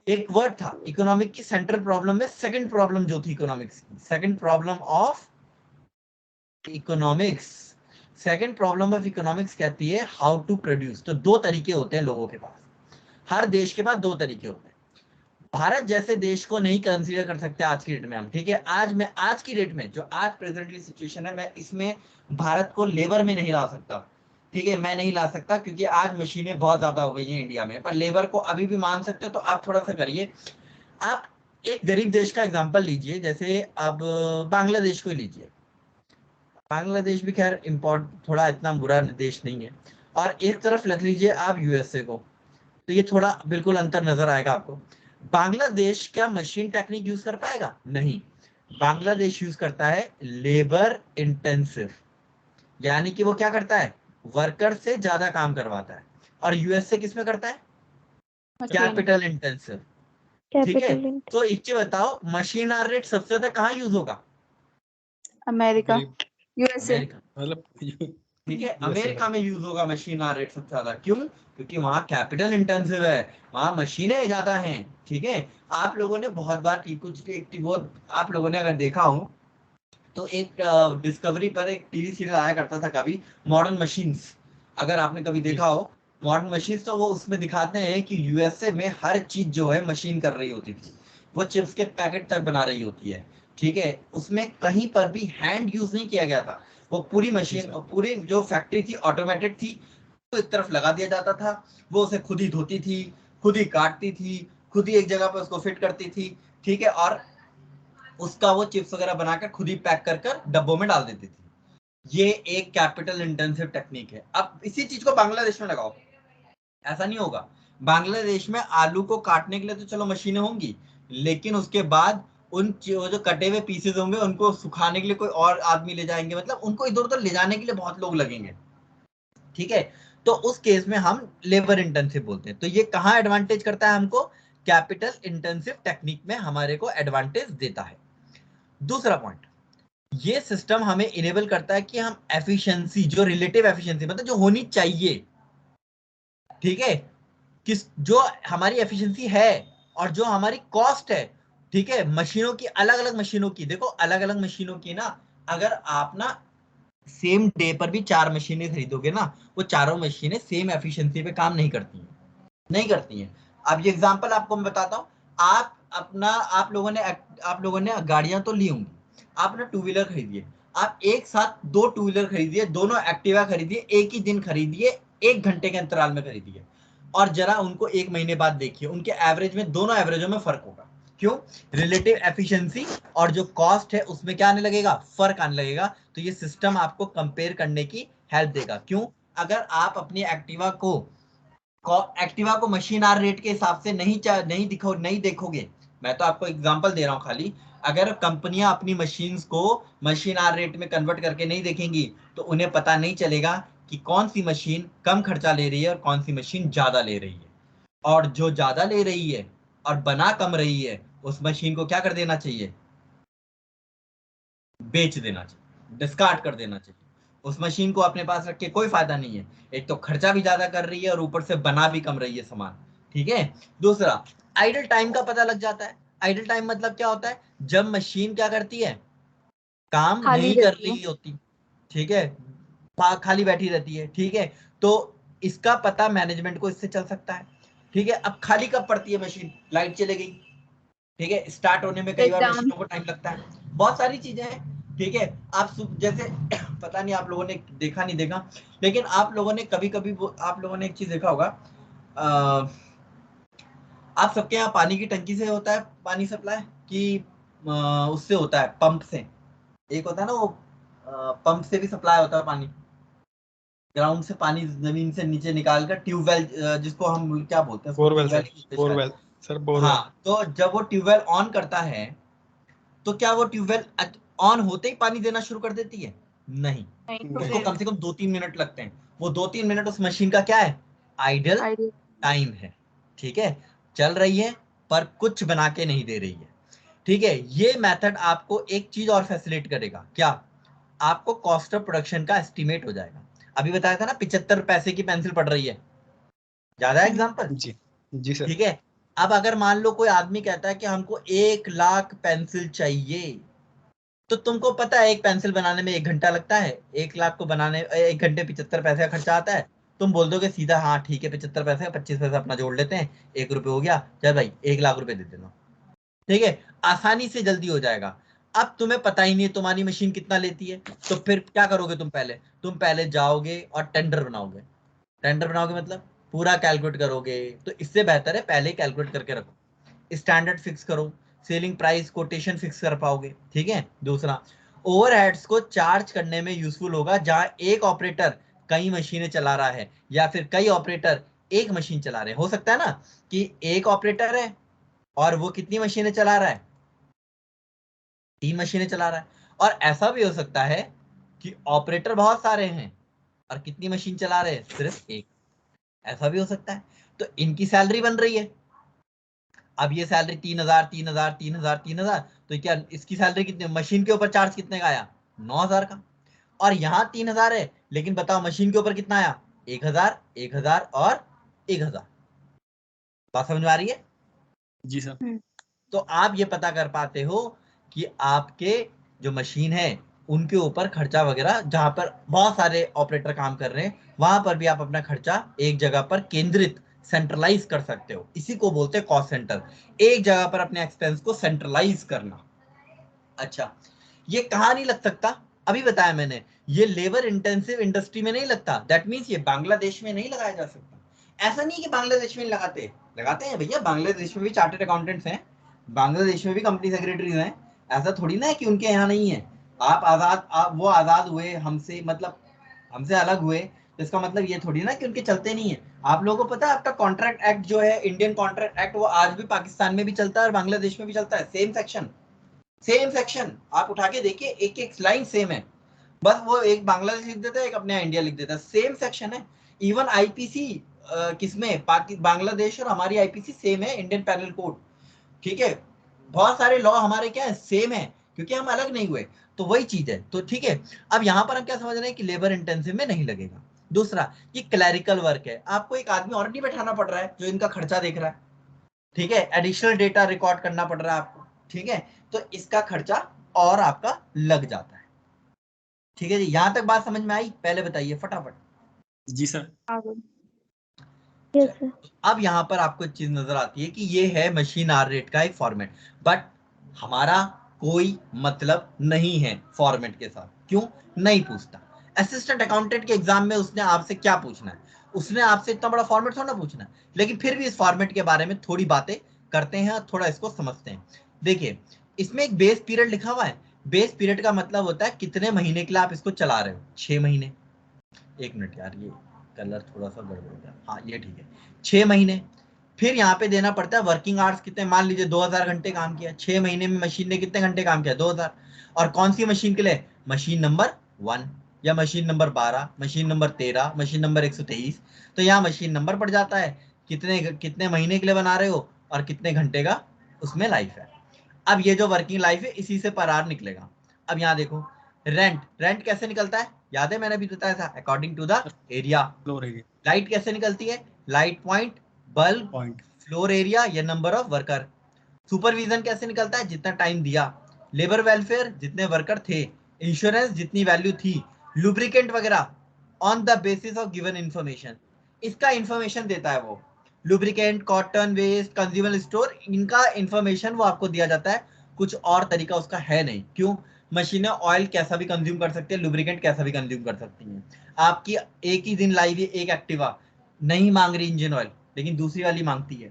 [SPEAKER 1] एक वर्ड था इकोनॉमिक की सेंट्रल प्रॉब्लम में। सेकंड प्रॉब्लम जो थी इकोनॉमिक्स की, second problem of economics, second problem of economics कहती है हाउ टू प्रोड्यूस। तो 2 तरीके होते हैं लोगों के पास, हर देश के पास 2 तरीके होते हैं। भारत जैसे देश को नहीं कंसीडर कर सकते आज की डेट में हम, ठीक है। आज की डेट में जो आज प्रेजेंटली सिचुएशन है, मैं इसमें भारत को लेबर में नहीं ला सकता, ठीक है। मैं नहीं ला सकता क्योंकि आज मशीनें बहुत ज्यादा हो गई हैं इंडिया में, पर लेबर को अभी भी मान सकते हो। तो आप थोड़ा सा करिए, आप एक गरीब देश का एग्जांपल लीजिए, जैसे अब बांग्लादेश को ही लीजिए। बांग्लादेश भी खैर इम्पोर्ट थोड़ा इतना बुरा देश नहीं है, और एक तरफ रख लीजिए आप यूएसए को, तो ये थोड़ा बिल्कुल अंतर नजर आएगा आपको। बांग्लादेश क्या मशीन टेक्निक यूज कर पाएगा? नहीं। बांग्लादेश यूज करता है लेबर इंटेंसिव, यानी कि वो क्या करता है, वर्कर से ज्यादा काम करवाता है। और यूएसए किस में करता है? कैपिटल इंटेंसिव, ठीक है।
[SPEAKER 2] कैपिटल
[SPEAKER 1] तो एक चीज बताओ, मशीन आर रेट सबसे ज्यादा कहाँ यूज होगा?
[SPEAKER 2] अमेरिका,
[SPEAKER 3] गरीब
[SPEAKER 2] यूएसए।
[SPEAKER 1] अमेरिका,
[SPEAKER 3] मतलब
[SPEAKER 1] ठीक है।
[SPEAKER 3] USA
[SPEAKER 1] अमेरिका में यूज होगा मशीन आर रेट सबसे ज्यादा, क्यों? क्योंकि वहां कैपिटल इंटेंसिव है, वहां मशीनें ज्यादा हैं, ठीक है। आप लोगों ने बहुत बार वो आप लोगों ने अगर देखा हो तो एक डिस्कवरी पर एक टीवी सीरियल आया करता था कभी, मॉडर्न मशीन्स, अगर आपने कभी
[SPEAKER 3] जी
[SPEAKER 1] देखा हो मॉडर्न मशीन्स, तो वो उसमें दिखाते हैं कि यूएसए में हर चीज जो है मशीन कर रही होती थी। वो चिप्स के पैकेट तक बना रही होती है, ठीक है। उसमें कहीं पर भी हैंड यूज नहीं किया गया था, वो पूरी
[SPEAKER 3] जी
[SPEAKER 1] मशीन,
[SPEAKER 3] सर
[SPEAKER 1] पूरी जो फैक्ट्री थी ऑटोमेटेड थी। तो एक तरफ लगा दिया जाता था, वो उसे खुद ही धोती थी, खुद ही काटती थी, खुद ही एक जगह पर उसको फिट करती थी, ठीक है। और उसका वो चिप्स वगैरह बनाकर खुद ही पैक कर कर डब्बों में डाल देती थी। ये एक कैपिटल इंटेंसिव टेक्निक है। अब इसी चीज को बांग्लादेश में लगाओ, ऐसा नहीं होगा। बांग्लादेश में आलू को काटने के लिए तो चलो मशीनें होंगी, लेकिन उसके बाद जो कटे हुए पीसेज होंगे उनको सुखाने के लिए कोई और आदमी ले जाएंगे, मतलब उनको इधर उधर ले जाने के लिए बहुत लोग लगेंगे, ठीक है। तो उस केस में हम लेबर इंटेंसिव बोलते हैं। तो ये कहाँ एडवांटेज करता है हमको? कैपिटल इंटेंसिव टेक्निक में हमारे को एडवांटेज देता है। दूसरा पॉइंट, ये सिस्टम हमें इनेबल करता है कि हम एफिशिएंसी, जो रिलेटिव एफिशिएंसी मतलब जो होनी चाहिए, ठीक है, किस जो हमारी एफिशिएंसी है और जो हमारी कॉस्ट है, ठीक है। मशीनों की, अलग अलग मशीनों की, देखो अलग अलग मशीनों की ना, अगर आप ना सेम डे पर भी 4 मशीनें खरीदोगे ना, वो चारों मशीनें सेम एफिशिएंसी पे काम नहीं करती हैं, नहीं करती हैं। अब ये एग्जांपल आपको मैं बताता हूँ। आप लोगों ने गाड़ियां तो ली होंगी, आपने टू व्हीलर खरीदी, आप एक साथ 2 टू व्हीलर खरीदिए, दोनों एक्टिवा खरीदिए, एक ही दिन खरीदिए, 1 घंटे के अंतराल में खरीदिए, और जरा उनको 1 महीने बाद देखिए, उनके एवरेज में, दोनों एवरेजों में फर्क होगा। क्यों? रिलेटिव एफिशिएंसी और जो कॉस्ट है उसमें क्या आने लगेगा, फर्क आने लगेगा। तो ये सिस्टम आपको कंपेयर करने की हेल्प देगा। क्यों? अगर आप अपनी एक्टिवा को मशीन आर रेट के हिसाब से नहीं देखोगे, मैं तो आपको एग्जांपल दे रहा हूं खाली, अगर कंपनियां अपनी मशीन्स को मशीन आर रेट में कन्वर्ट करके नहीं देखेंगी, तो उन्हें पता नहीं चलेगा कि कौन सी मशीन कम खर्चा ले रही है और कौन सी मशीन ज्यादा ले रही है। और जो ज्यादा ले रही है और बना कम रही है, उस मशीन को क्या कर देना चाहिए, बेच देना चाहिए, डिस्कार्ड कर देना चाहिए। उस मशीन को अपने पास रख के कोई फायदा नहीं है। एक तो खर्चा भी ज्यादा कर रही है और ऊपर से बना भी कम रही है सामान, ठीक है। दूसरा, आइडल टाइम का पता लग जाता है। आइडल टाइम मतलब क्या होता है? जब मशीन क्या करती है, काम
[SPEAKER 2] खाली
[SPEAKER 1] नहीं कर
[SPEAKER 2] रहती है।
[SPEAKER 1] रही होती, ठीक है, खाली बैठी रहती है, ठीक है। तो इसका पता मैनेजमेंट को इससे चल सकता है, ठीक है। अब खाली कब पड़ती है मशीन? लाइट चले गई, ठीक है, स्टार्ट होने में कई
[SPEAKER 2] ब्रेक
[SPEAKER 1] बार
[SPEAKER 2] डाउन।
[SPEAKER 1] मशीनों को टाइम लगता है, बहुत सारी चीजें हैं, ठीक है। जैसे पता नहीं आप लोगों ने देखा नहीं देखा, लेकिन आप लोगों ने कभी कभी आप लोगों ने एक चीज देखा होगा, आप सबके यहाँ पानी की टंकी से होता है पानी सप्लाई, कि उससे होता है पंप से? एक होता है ना वो, पंप से भी सप्लाई होता है पानी, ग्राउंड से पानी जमीन से नीचे निकाल कर ट्यूबवेल, जिसको हम क्या बोलते हैं, उसको
[SPEAKER 3] बोरवेल
[SPEAKER 1] ट्यूबवेल
[SPEAKER 3] सर,
[SPEAKER 1] ही बोलते हैं शायद।
[SPEAKER 3] बोरवेल सर,
[SPEAKER 1] हाँ,
[SPEAKER 3] बोरवेल।
[SPEAKER 1] तो जब वो ट्यूबवेल ऑन करता है, तो क्या वो ट्यूबवेल ऑन होते ही पानी देना शुरू कर देती है? नहीं,
[SPEAKER 2] नहीं, कुछ
[SPEAKER 1] उसको
[SPEAKER 3] नहीं।
[SPEAKER 2] देर
[SPEAKER 1] कम से कम 2-3 मिनट लगते हैं। वो 2-3 मिनट उस मशीन का क्या है, आइडल
[SPEAKER 2] आइडिया।
[SPEAKER 1] टाइम है, ठीक है। चल रही है पर कुछ बना के नहीं दे रही है, ठीक है। ये मेथड आपको एक चीज और फैसिलिटेट करेगा, क्या? आपको कॉस्ट ऑफ प्रोडक्शन का एस्टिमेट हो जाएगा। अभी बताया था ना 75 पैसे की पेंसिल पड़ रही है, ज्यादा एग्जांपल,
[SPEAKER 3] जी जी सर।
[SPEAKER 1] ठीक है। अब अगर मान लो कोई आदमी कहता है कि हमको 1 लाख पेंसिल चाहिए, तो तुमको पता है एक पेंसिल बनाने में 1 घंटा लगता है, 1 लाख को बनाने 1 घंटे 75 पैसे का खर्चा आता है। तुम बोल दोगे सीधा हाँ ठीक है 75 पैसे 25 पैसे अपना जोड़ लेते हैं, 1 रुपये हो गया, चल भाई 1 लाख रुपए दे देना, ठीक है, आसानी से जल्दी हो जाएगा। अब तुम्हें पता ही नहीं है तुम्हारी मशीन कितना लेती है, तो फिर क्या करोगे तुम पहले जाओगे और टेंडर बनाओगे। टेंडर बनाओगे मतलब पूरा कैलकुलेट करोगे, तो इससे बेहतर है पहले कैलकुलेट करके रखो, स्टैंडर्ड फिक्स करो, सेलिंग प्राइस कोटेशन फिक्स कर पाओगे, ठीक है। दूसरा, ओवरहेड्स को चार्ज करने में यूजफुल होगा जहां एक ऑपरेटर कई मशीनें चला रहा है या फिर कई ऑपरेटर एक मशीन चला रहे हैं। हो सकता है ना कि एक ऑपरेटर है और वो कितनी मशीनें चला रहा है, 3 मशीनें चला रहा है, और ऐसा भी हो सकता है कि ऑपरेटर बहुत सारे हैं और कितनी मशीन चला रहे हैं, सिर्फ एक, ऐसा भी हो सकता है। तो इनकी सैलरी बन रही है, अब ये सैलरी 3,000 3,000 3,000 3,000, तो क्या इसकी सैलरी कितनी, मशीन के ऊपर चार्ज कितने का आया, 9,000 का, और यहाँ 3,000 है, लेकिन बताओ मशीन के ऊपर कितना आया, 1,000 1,000 और 1,000। बात समझ में आ रही है?
[SPEAKER 3] जी सर।
[SPEAKER 1] तो आप ये पता कर पाते हो कि आपके जो मशीन है उनके ऊपर खर्चा वगैरह, जहां पर बहुत सारे ऑपरेटर काम कर रहे हैं वहां पर भी आप अपना खर्चा एक जगह पर केंद्रित सेंट्रलाइज कर सकते हो। इसी को बोलते हैं कॉस्ट सेंटर, एक जगह पर अपने एक्सपेंस को सेंट्रलाइज करना। अच्छा, ये कहाँ नहीं लग सकता, अभी बताया मैंने, ये लेबर इंटेंसिव इंडस्ट्री में नहीं लगता, दैट मीन्स ये बांग्लादेश में नहीं लगाया जा सकता। ऐसा नहीं कि बांग्लादेश में लगाते लगाते हैं भैया, बांग्लादेश में भी चार्टर्ड अकाउंटेंट्स हैं, बांग्लादेश में भी कंपनी सेक्रेटरीज हैं, ऐसा थोड़ी ना है कि उनके यहाँ नहीं है। आप वो आजाद हुए हमसे, मतलब हमसे अलग हुए, तो इसका मतलब ये थोड़ी ना कि उनके चलते नहीं है। आप लोगों को पता है आपका कॉन्ट्रैक्ट एक्ट जो है, इंडियन कॉन्ट्रैक्ट एक्ट, वो आज भी पाकिस्तान में भी चलता है और बांग्लादेश में भी चलता है, सेम सेक्शन आप उठा के देखिए, एक एक लाइन सेम है, बस वो एक बांग्लादेश लिख देता है, एक अपने इंडिया लिख देता है, सेम सेक्शन है। इवन आईपीसी किसमें, बांग्लादेश और हमारी आईपीसी सेम है, इंडियन पैनल कोड, ठीक है। बहुत सारे लॉ हमारे क्या है, सेम है, क्योंकि हम अलग नहीं हुए, तो वही चीज है। तो ठीक है, अब यहाँ पर हम क्या समझ रहे हैं कि लेबर इंटेंसिव में नहीं लगेगा। दूसरा, ये क्लैरिकल वर्क है, आपको एक आदमी और नहीं बैठाना पड़ रहा है जो इनका खर्चा देख रहा है, ठीक है, एडिशनल डेटा रिकॉर्ड करना पड़ रहा है आपको, ठीक है, तो इसका खर्चा और आपका लग जाता है। ठीक है जी, यहां तक बात समझ में आई? पहले बताइए फटाफट।
[SPEAKER 3] जी सर।
[SPEAKER 2] आगे। Yes sir.
[SPEAKER 1] अब यहाँ पर आपको एक चीज नजर आती है कि ये है मशीन आर रेट का एक फॉर्मेट, बट हमारा कोई मतलब नहीं है फॉर्मेट के साथ। क्यों नहीं पूछता? असिस्टेंट अकाउंटेंट के एग्जाम में उसने आपसे क्या पूछना है, उसने आपसे इतना बड़ा फॉर्मेट थोड़ा ना पूछना है, लेकिन फिर भी इस फॉर्मेट के बारे में थोड़ी बातें करते हैं और थोड़ा इसको समझते हैं। देखिए, इसमें एक बेस पीरियड लिखा हुआ है, बेस पीरियड का मतलब होता है कितने महीने के लिए आप इसको चला रहे हो, 6 महीने, 1 मिनट यार, ये कलर थोड़ा सा गड़बड़ हो गया, हाँ ये ठीक है, 6 महीने। फिर यहाँ पे देना पड़ता है वर्किंग आवर्स कितने, मान लीजिए 2,000 घंटे काम किया, 6 महीने में मशीन ने कितने घंटे काम किया, 2,000। और कौन सी मशीन के लिए, मशीन नंबर 1 या machine number 12, machine number 13, machine number 123, तो यहाँ मशीन नंबर पड़ जाता है, कितने कितने महीने के लिए बना रहे हो और कितने घंटे का उसमें लाइफ है। अब ये जो वर्किंग लाइफ है इसी से पर आवर निकलेगा। अब यहाँ देखो, रेंट, रेंट कैसे निकलता है, याद है मैंने भी बताया था, according to the area.
[SPEAKER 3] Floor area.
[SPEAKER 1] Light कैसे निकलती है, light point, bulb,
[SPEAKER 3] point.
[SPEAKER 1] Floor area या नंबर ऑफ वर्कर। सुपरविजन कैसे निकलता है, जितना टाइम दिया। लेबर वेलफेयर, जितने वर्कर थे। इंश्योरेंस, जितनी वैल्यू थी। लुब्रिकेंट वगैरह, on the basis of given information, इसका इंफॉर्मेशन देता है वो। Lubricant, cotton waste, consumer store, इनका इंफॉर्मेशन वो आपको दिया जाता है, कुछ और तरीका उसका है नहीं। क्यों? मशीनें ऑयल कैसा भी कंज्यूम कर सकती है, लुब्रिकेंट कैसा भी कंज्यूम कर सकती हैं। आपकी एक ही दिन लाई हुई एक एक्टिवा नहीं मांग रही इंजन ऑयल, लेकिन दूसरी वाली मांगती है,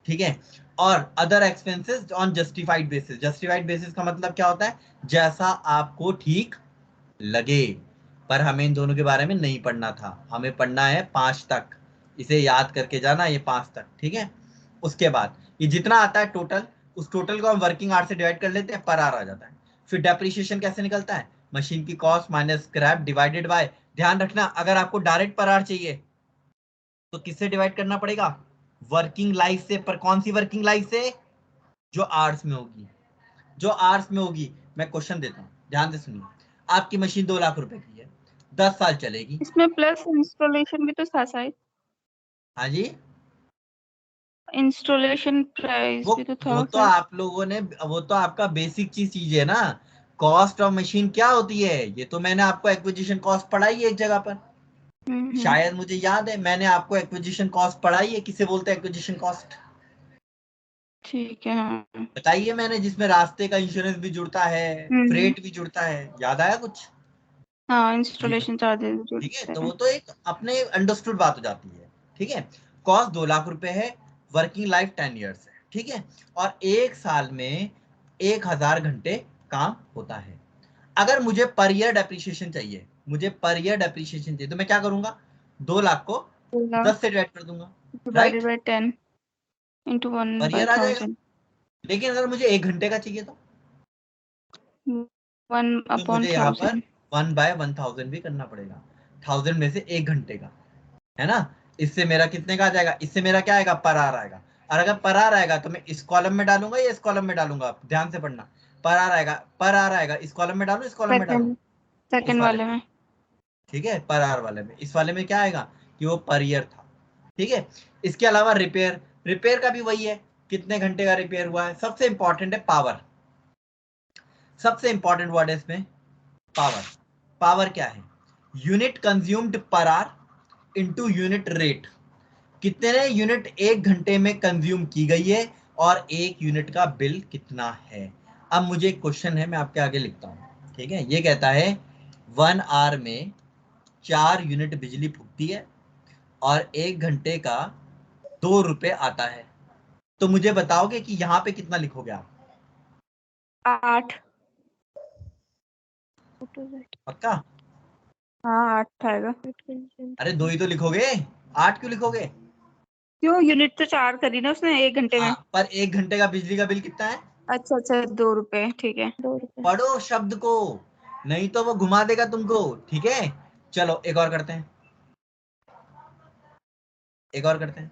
[SPEAKER 1] ठीक है। और other expenses on justified basis, justified basis का मतलब क्या होता है, जैसा आपको ठीक लगे। पर हमें इन दोनों के बारे में नहीं पढ़ना था, हमें पढ़ना है 5 तक, इसे याद करके जाना, ये 5 तक, ठीक है। उसके बाद ये जितना आता है टोटल, उस टोटल को हम वर्किंग आवर से डिवाइड कर लेते हैं, पर आवर आ जाता है। फिर डेप्रिसिएशन कैसे निकलता है, मशीन की cost minus scrap divided by, ध्यान रखना अगर आपको डायरेक्ट पर आवर चाहिए तो किससे डिवाइड करना पड़ेगा, वर्किंग लाइफ से। पर कौन सी वर्किंग लाइफ से, जो आवर्स में होगी, जो आवर्स में होगी। मैं क्वेश्चन देता हूँ, ध्यान से सुनिए। आपकी मशीन 2 लाख रुपए की है, 10 साल चलेगी।
[SPEAKER 2] इसमें प्लस इंस्टॉलेशन भी तो था शायद,
[SPEAKER 1] हाँ जी,
[SPEAKER 2] इंस्टॉलेशन प्राइस भी तो
[SPEAKER 1] वो
[SPEAKER 2] था
[SPEAKER 1] तो
[SPEAKER 2] शायद।
[SPEAKER 1] आप लोगों ने, वो तो आपका बेसिक चीज है ना। कॉस्ट ऑफ मशीन क्या होती है, ये तो मैंने आपको एक्विजिशन कॉस्ट पढ़ाई है एक जगह पर, शायद मुझे याद है मैंने आपको एक्विजिशन कॉस्ट पढ़ाई है, किसे बोलते हैं एक्विजिशन कॉस्ट?
[SPEAKER 2] ठीक है। हाँ
[SPEAKER 1] बताइए मैंने, जिसमें रास्ते का इंश्योरेंस भी जुड़ता है, फ्रेट भी जुड़ता है, याद आया कुछ?
[SPEAKER 2] हाँ,
[SPEAKER 3] जी
[SPEAKER 2] इंस्टॉलेशन
[SPEAKER 3] सर।
[SPEAKER 2] चार्जेस
[SPEAKER 1] ठीक है,
[SPEAKER 2] जुड़ते
[SPEAKER 1] तो
[SPEAKER 2] हैं।
[SPEAKER 1] वो तो एक अपने अंडरस्टूड बात हो जाती है। ठीक है, कॉस्ट 2 लाख रुपए है, वर्किंग लाइफ 10 ईयर्स है। ठीक है, और एक साल में 1000 घंटे काम होता है। अगर मुझे पर ईयर डेप्रिसिएशन चाहिए, मुझे पर ईयर डेप्रिसिएशन चाहिए, तो मैं क्या करूंगा? 2 लाख को 10 से डिवाइड कर दूंगा,
[SPEAKER 2] डिवाइडेड
[SPEAKER 1] राइट?
[SPEAKER 2] बाय 10 इंटू 1
[SPEAKER 1] पर
[SPEAKER 2] बाय
[SPEAKER 1] ईयर आ जाएगा।
[SPEAKER 2] 1000।
[SPEAKER 1] लेकिन अगर मुझे 1 घंटे का चाहिए तो
[SPEAKER 2] 1
[SPEAKER 1] तो
[SPEAKER 2] अपॉन
[SPEAKER 1] मुझे यहाँ पर
[SPEAKER 2] 1000।
[SPEAKER 1] 1 बाय 1000 भी करना पड़ेगा। 1000 में से 1 घंटे का, है ना? इससे मेरा कितने का आ जाएगा? इससे मेरा क्या आएगा? पर आर आएगा। और अगर पर आर आएगा तो मैं इस कॉलम में डालूंगा या इस कॉलम में डालूंगा? आप ध्यान से पढ़ना। पर आर आएगा, पर आर आएगा, इस कॉलम में डालू, इस कॉलम में डालू?
[SPEAKER 2] सेकंड
[SPEAKER 1] इस
[SPEAKER 2] सेकंड
[SPEAKER 1] वाले
[SPEAKER 2] वाले
[SPEAKER 1] में।
[SPEAKER 2] में।
[SPEAKER 1] ठीक है, पर आर वाले में। इस वाले में क्या आएगा कि वो पर ईयर था। ठीक है, इसके अलावा रिपेयर, रिपेयर का भी वही है, कितने घंटे का रिपेयर हुआ है। सबसे इंपॉर्टेंट है पावर, सबसे इंपॉर्टेंट वर्ड है इसमें पावर। पावर क्या है? यूनिट कंज्यूम्ड पर आर इंटू यूनिट रेट। कितने यूनिट 1 घंटे में कंज्यूम की गई है और 1 यूनिट का बिल कितना है। अब मुझे एक क्वेश्चन है, मैं आपके आगे लिखता हूं। ठीक है, ये कहता है 1 आवर में 4 यूनिट बिजली फूकती है और 1 घंटे का 2 रुपए आता है। तो मुझे बताओगे कि यहाँ पे कितना लिखोगे आप?
[SPEAKER 2] 8।
[SPEAKER 1] पक्का?
[SPEAKER 2] हाँ 8 आएगा।
[SPEAKER 1] अरे 2 ही तो लिखोगे, 8 क्यों लिखोगे?
[SPEAKER 2] क्यों, यूनिट तो 4 करी ना उसने 1 घंटे में।
[SPEAKER 1] हाँ, पर 1 घंटे का बिजली का बिल कितना है?
[SPEAKER 2] अच्छा अच्छा, 2 रुपए, ठीक है। 2 रुपए।
[SPEAKER 1] पढ़ो शब्द को, नहीं तो वो घुमा देगा तुमको। ठीक है, चलो एक और करते हैं, एक और करते हैं।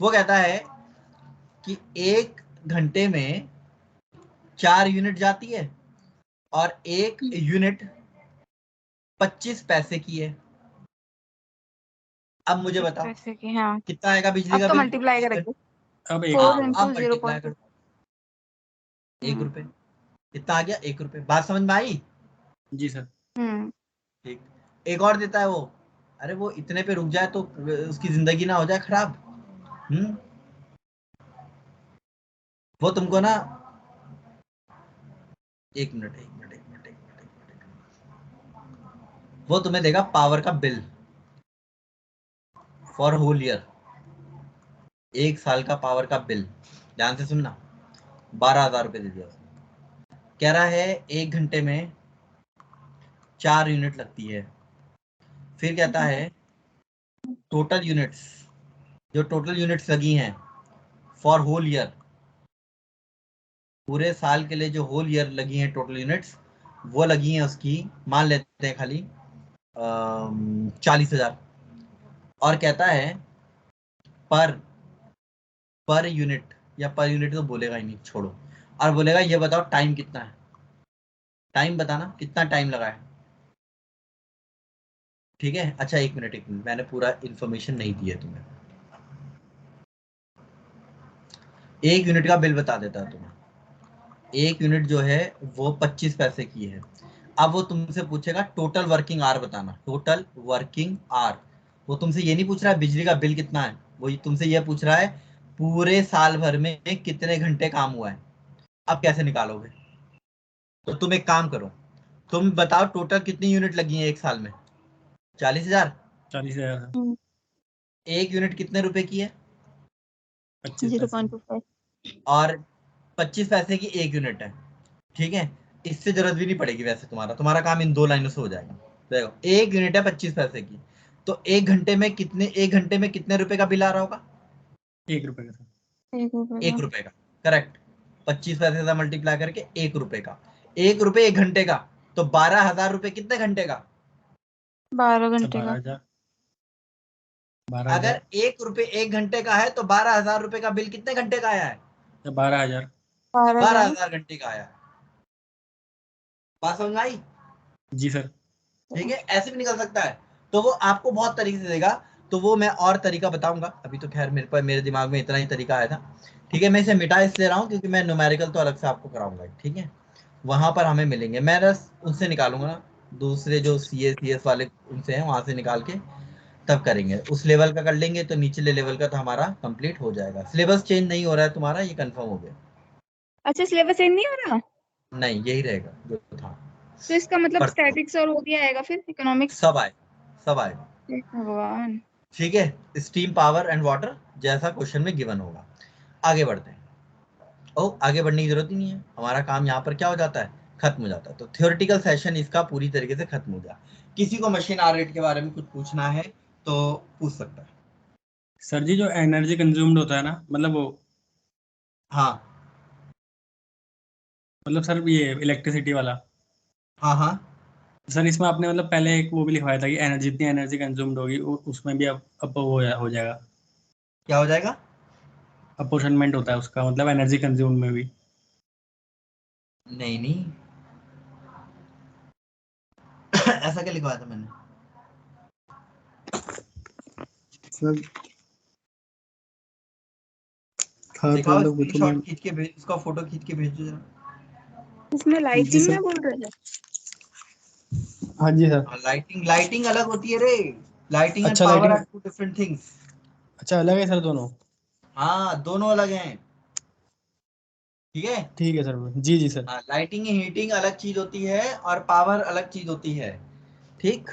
[SPEAKER 1] वो कहता है कि 1 घंटे में 4 यूनिट जाती है और 1 यूनिट 25 पैसे की है। अब मुझे बताओ
[SPEAKER 2] पैसे की, हाँ।
[SPEAKER 1] कितना आएगा बिजली
[SPEAKER 2] अब
[SPEAKER 1] का
[SPEAKER 2] तो
[SPEAKER 1] बिल?
[SPEAKER 2] मल्टीप्लाई करेंगे।
[SPEAKER 3] अब 1
[SPEAKER 2] 4
[SPEAKER 3] रुपए।
[SPEAKER 2] इंटू
[SPEAKER 1] अब
[SPEAKER 2] जीरो
[SPEAKER 1] मल्टीप्लाई
[SPEAKER 2] पॉइंट
[SPEAKER 1] करो। 1 रुपए कितना आ गया? 1 रुपए। बात समझ में आई?
[SPEAKER 3] जी सर।
[SPEAKER 1] ठीक, एक और देता है वो। अरे वो इतने पे रुक जाए तो उसकी जिंदगी ना हो जाए खराब। वो तुमको ना, 1 minute, 1 minute, 1 minute, 1 minute, 1 minute, वो तुम्हें देगा पावर का बिल फॉर होल ईयर, 1 साल का पावर का बिल। ध्यान से सुनना, 12,000 रुपए दे दिया उसने। कह रहा है 1 घंटे में 4 यूनिट लगती है। फिर कहता है टोटल यूनिट्स, जो टोटल यूनिट्स लगी हैं फॉर होल ईयर, पूरे साल के लिए जो होल ईयर लगी हैं टोटल यूनिट्स, वो लगी हैं उसकी, मान लेते हैं खाली 40,000। और कहता है पर पर यूनिट, या पर यूनिट तो बोलेगा ही नहीं, छोड़ो। और बोलेगा ये बताओ टाइम कितना है, टाइम बताना कितना टाइम लगा है। ठीक है, अच्छा 1 मिनट, 1 मिनट, मैंने पूरा इन्फॉर्मेशन नहीं दिया तुम्हें। 1 यूनिट का बिल बता देता है तुम्हें। 1 यूनिट जो है वो 25 पैसे की है। अब वो तुमसे पूछेगा टोटल वर्किंग आवर बताना, टोटल वर्किंग आवर। वो तुमसे ये नहीं पूछ रहा है बिजली का बिल कितना है, वो तुमसे ये पूछ रहा है पूरे साल भर में कितने घंटे काम हुआ है। अब कैसे निकालोगे? तो तुम एक काम करो, तुम बताओ टोटल कितनी यूनिट लगी है 1 साल में? 40,000।
[SPEAKER 3] 40,000 सर।
[SPEAKER 1] 1 यूनिट कितने रुपए की है?
[SPEAKER 3] 25 पैसे।
[SPEAKER 2] 0.25।
[SPEAKER 1] और 25 पैसे की 1 यूनिट है। ठीक है, इससे जरूरत भी नहीं पड़ेगी वैसे, तुम्हारा काम इन 2 लाइनों से हो जाएगा। देखो 1 यूनिट है 25 पैसे की, तो 1 घंटे में कितने रुपए का बिल आ रहा होगा?
[SPEAKER 3] 1 रुपए का सर।
[SPEAKER 2] 1 रुपए
[SPEAKER 1] 1
[SPEAKER 2] का।
[SPEAKER 1] रुपए का, करेक्ट। 25 पैसे से मल्टीप्लाई करके 1 रुपए का, 1 रुपए 1 घंटे का, तो 12,000 रुपए कितने घंटे का?
[SPEAKER 2] 12
[SPEAKER 3] सर
[SPEAKER 2] घंटे का।
[SPEAKER 3] 12,000। 12,000।
[SPEAKER 1] अगर 1 रुपए 1 घंटे का है तो 12,000 रुपए का बिल कितने घंटे का आया है?
[SPEAKER 3] सर 12,000।
[SPEAKER 2] 12,000।
[SPEAKER 1] 12,000 घंटे का आया है। बात समझ में आई?
[SPEAKER 3] जी सर।
[SPEAKER 1] ठीक है, ऐसे भी निकल सकता है। तो वो आपको बहुत तरीके से देगा, तो वो मैं और तरीका बताऊंगा। अभी तो खैर मेरे दिमाग में इतना ही तरीका आया था। ठीक है, मैं इसे मिटा इसलिए रहा हूँ क्योंकि मैं न्यूमेरिकल तो अलग से आपको कराऊंगा। ठीक है, वहां पर हमें मिलेंगे, मैं बस उनसे निकालूंगा ना। दूसरे जो CACS वाले उनसे हैं वहां से निकाल के तब करेंगे। उस लेवल का कर लेंगे तो निचले लेवल का तो हमारा कंप्लीट हो जाएगा। सिलेबस चेंज नहीं हो रहा है तुम्हारा, ये कंफर्म हो गया?
[SPEAKER 2] अच्छा सिलेबस चेंज नहीं हो रहा?
[SPEAKER 1] नहीं, यही रहेगा जो था।
[SPEAKER 2] तो इसका मतलब
[SPEAKER 1] पर
[SPEAKER 2] स्टैटिक्स और वो भी आएगा फिर इकोनॉमिक्स?
[SPEAKER 1] सब आएगा, सब आएगा।
[SPEAKER 2] भगवान।
[SPEAKER 1] ठीक है, स्टीम, पावर एंड वाटर जैसा क्वेश्चन में गिवन होगा। आगे बढ़ते हैं। आगे बढ़ने की जरूरत ही नहीं है, हमारा काम यहाँ पर क्या हो जाता है, खत्म हो जाता है। तो थियोरेटिकल सेशन इसका पूरी तरीके से खत्म हो गया। किसी को मशीन आर रेट के बारे में कुछ पूछना है तो पूछ सकता है।
[SPEAKER 3] सर जी जो एनर्जी कंज्यूम्ड होता है ना, मतलब वो,
[SPEAKER 1] हाँ
[SPEAKER 3] मतलब सर ये इलेक्ट्रिसिटी वाला,
[SPEAKER 1] हाँ हाँ।
[SPEAKER 3] सर इसमें आपने मतलब पहले एक वो भी लिखवाया था कि एनर्जी, जितनी एनर्जी कंज्यूम्ड होगी उसमें भी अब वो हो जाएगा,
[SPEAKER 1] क्या हो जाएगा?
[SPEAKER 3] अपोर्शनमेंट होता है उसका, मतलब एनर्जी कंज्यूम में भी।
[SPEAKER 1] नहीं नहीं ऐसा क्या लिखवाया था मैंने?
[SPEAKER 3] सर था तो
[SPEAKER 1] दिखाओ,
[SPEAKER 3] मतलब वो तो मैं,
[SPEAKER 1] स्क्रीनशॉट खींच के भेज, उसका फोटो खींच के भेजो जरा।
[SPEAKER 2] इसमें
[SPEAKER 3] जी
[SPEAKER 2] लाइटिंग
[SPEAKER 3] सर,
[SPEAKER 2] में बोल रहे थे?
[SPEAKER 3] हाँ जी सर।
[SPEAKER 1] लाइटिंग, लाइटिंग अलग होती है रे। लाइटिंग एंड
[SPEAKER 3] अच्छा
[SPEAKER 1] power
[SPEAKER 3] lighting,
[SPEAKER 1] are two different things.
[SPEAKER 3] अच्छा अलग है सर दोनों?
[SPEAKER 1] हाँ, दोनों अलग हैं। ठीक है।
[SPEAKER 3] ठीक है सर, जी जी सर।
[SPEAKER 1] हाँ, लाइटिंग हीटिंग अलग चीज होती है और पावर अलग चीज होती है। ठीक।